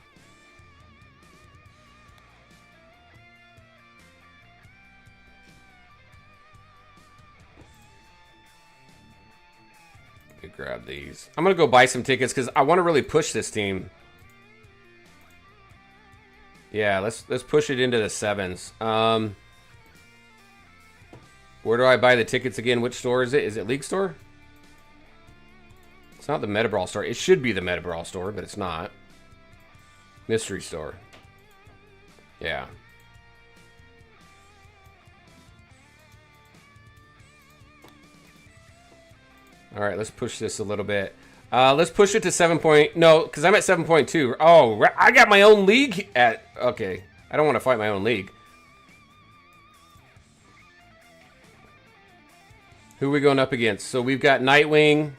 Grab these. I'm gonna go buy some tickets because I want to really push this team. Yeah, let's push it into the 7s. Where do I buy the tickets again? Which store is it? Is it League Store? It's not the Meta Brawl store. It should be the Meta Brawl store, but it's not. Mystery store. Yeah. All right, let's push this a little bit. Let's push it to 7 point... No, because I'm at 7.2. Oh, I got my own league at... Okay, I don't want to fight my own league. Who are we going up against? So we've got Nightwing.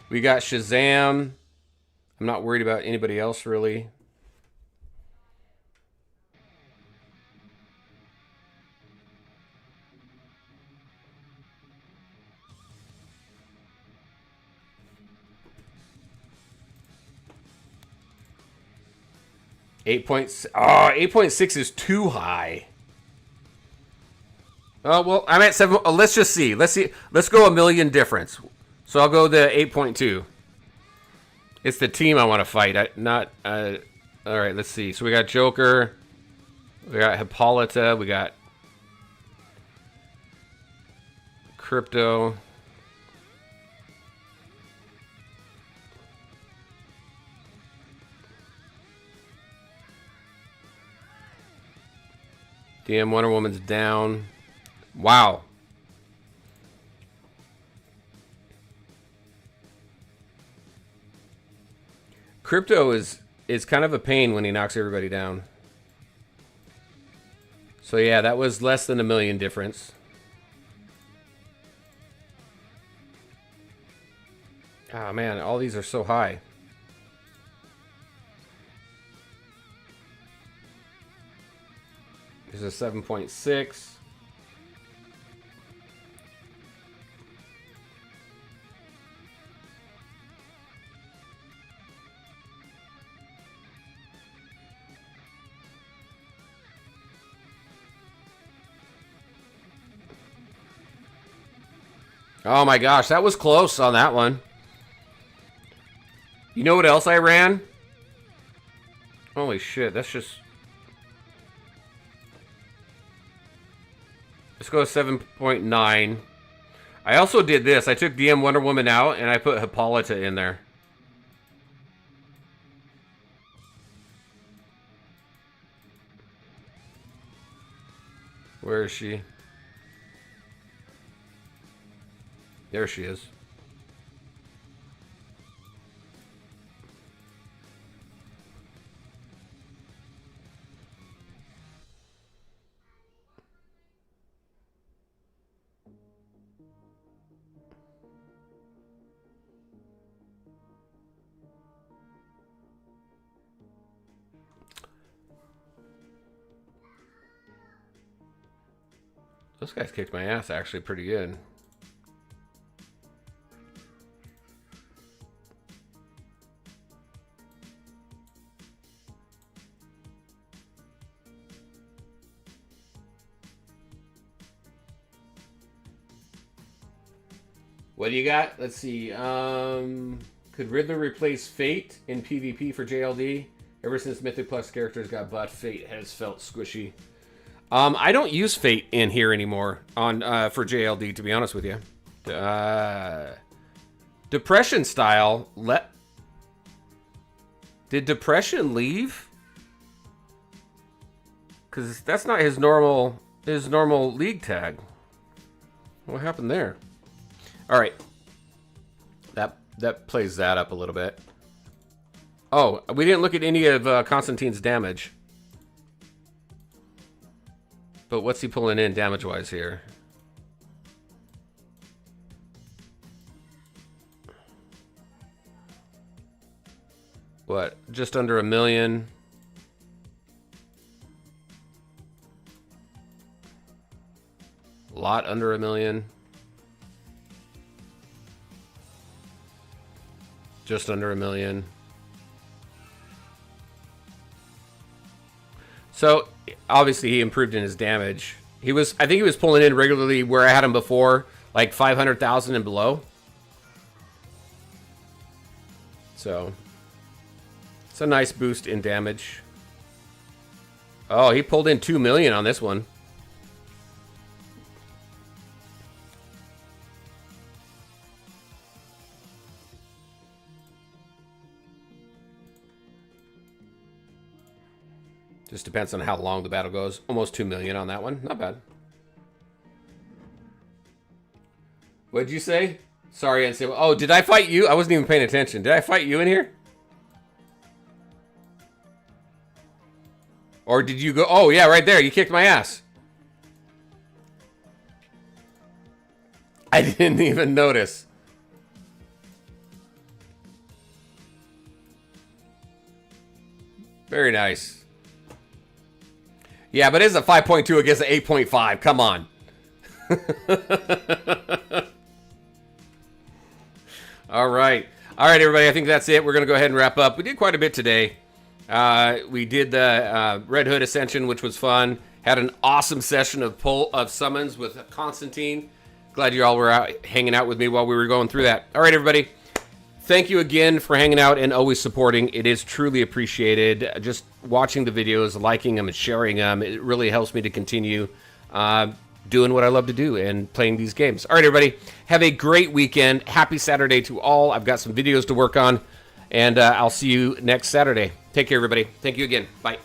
We got Shazam. I'm not worried about anybody else, really. Oh, 8.6 is too high. Oh, well, I'm at 7. Let's just see. Let's see. Let's go a million difference. So I'll go the 8.2. It's the team I want to fight. All right, let's see. So we got Joker. We got Hippolyta. We got Crypto. DM Wonder Woman's down. Wow. Crypto is kind of a pain when he knocks everybody down. So yeah, that was less than $1 million difference. Ah, man, all these are so high. There's a 7.6. Oh my gosh, that was close on that one. You know what else I ran? Holy shit, that's just... Let's go 7.9. I also did this. I took DM Wonder Woman out and I put Hippolyta in there. Where is she? There she is. Those guys kicked my ass actually pretty good. What do you got? Let's see. Could Riddler replace Fate in PvP for JLD? Ever since Mythic Plus characters got buffed, Fate has felt squishy. I don't use Fate in here anymore on for JLD, to be honest with you. Depression style. Did Depression leave? Because that's not his normal league tag. What happened there? All right, that plays that up a little bit. Oh, we didn't look at any of Constantine's damage. But what's he pulling in damage-wise here? What? Just under 1 million. A lot under 1 million. Just under 1 million. So obviously he improved in his damage. I think he was pulling in regularly where I had him before, like 500,000 and below. So it's a nice boost in damage. Oh, he pulled in 2 million on this one. Just depends on how long the battle goes. Almost 2 million on that one. Not bad. What'd you say? Sorry, I didn't say. Oh, did I fight you? I wasn't even paying attention. Did I fight you in here? Or did you go? Oh, yeah, right there. You kicked my ass. I didn't even notice. Very nice. Yeah, but it's a 5.2 against an 8.5. Come on. All right. All right, everybody. I think that's it. We're going to go ahead and wrap up. We did quite a bit today. We did the Red Hood Ascension, which was fun. Had an awesome session of summons with Constantine. Glad you all were out hanging out with me while we were going through that. All right, everybody. Thank you again for hanging out and always supporting. It is truly appreciated. Just watching the videos, liking them, and sharing them. It really helps me to continue doing what I love to do and playing these games. All right, everybody. Have a great weekend. Happy Saturday to all. I've got some videos to work on. And I'll see you next Saturday. Take care, everybody. Thank you again. Bye.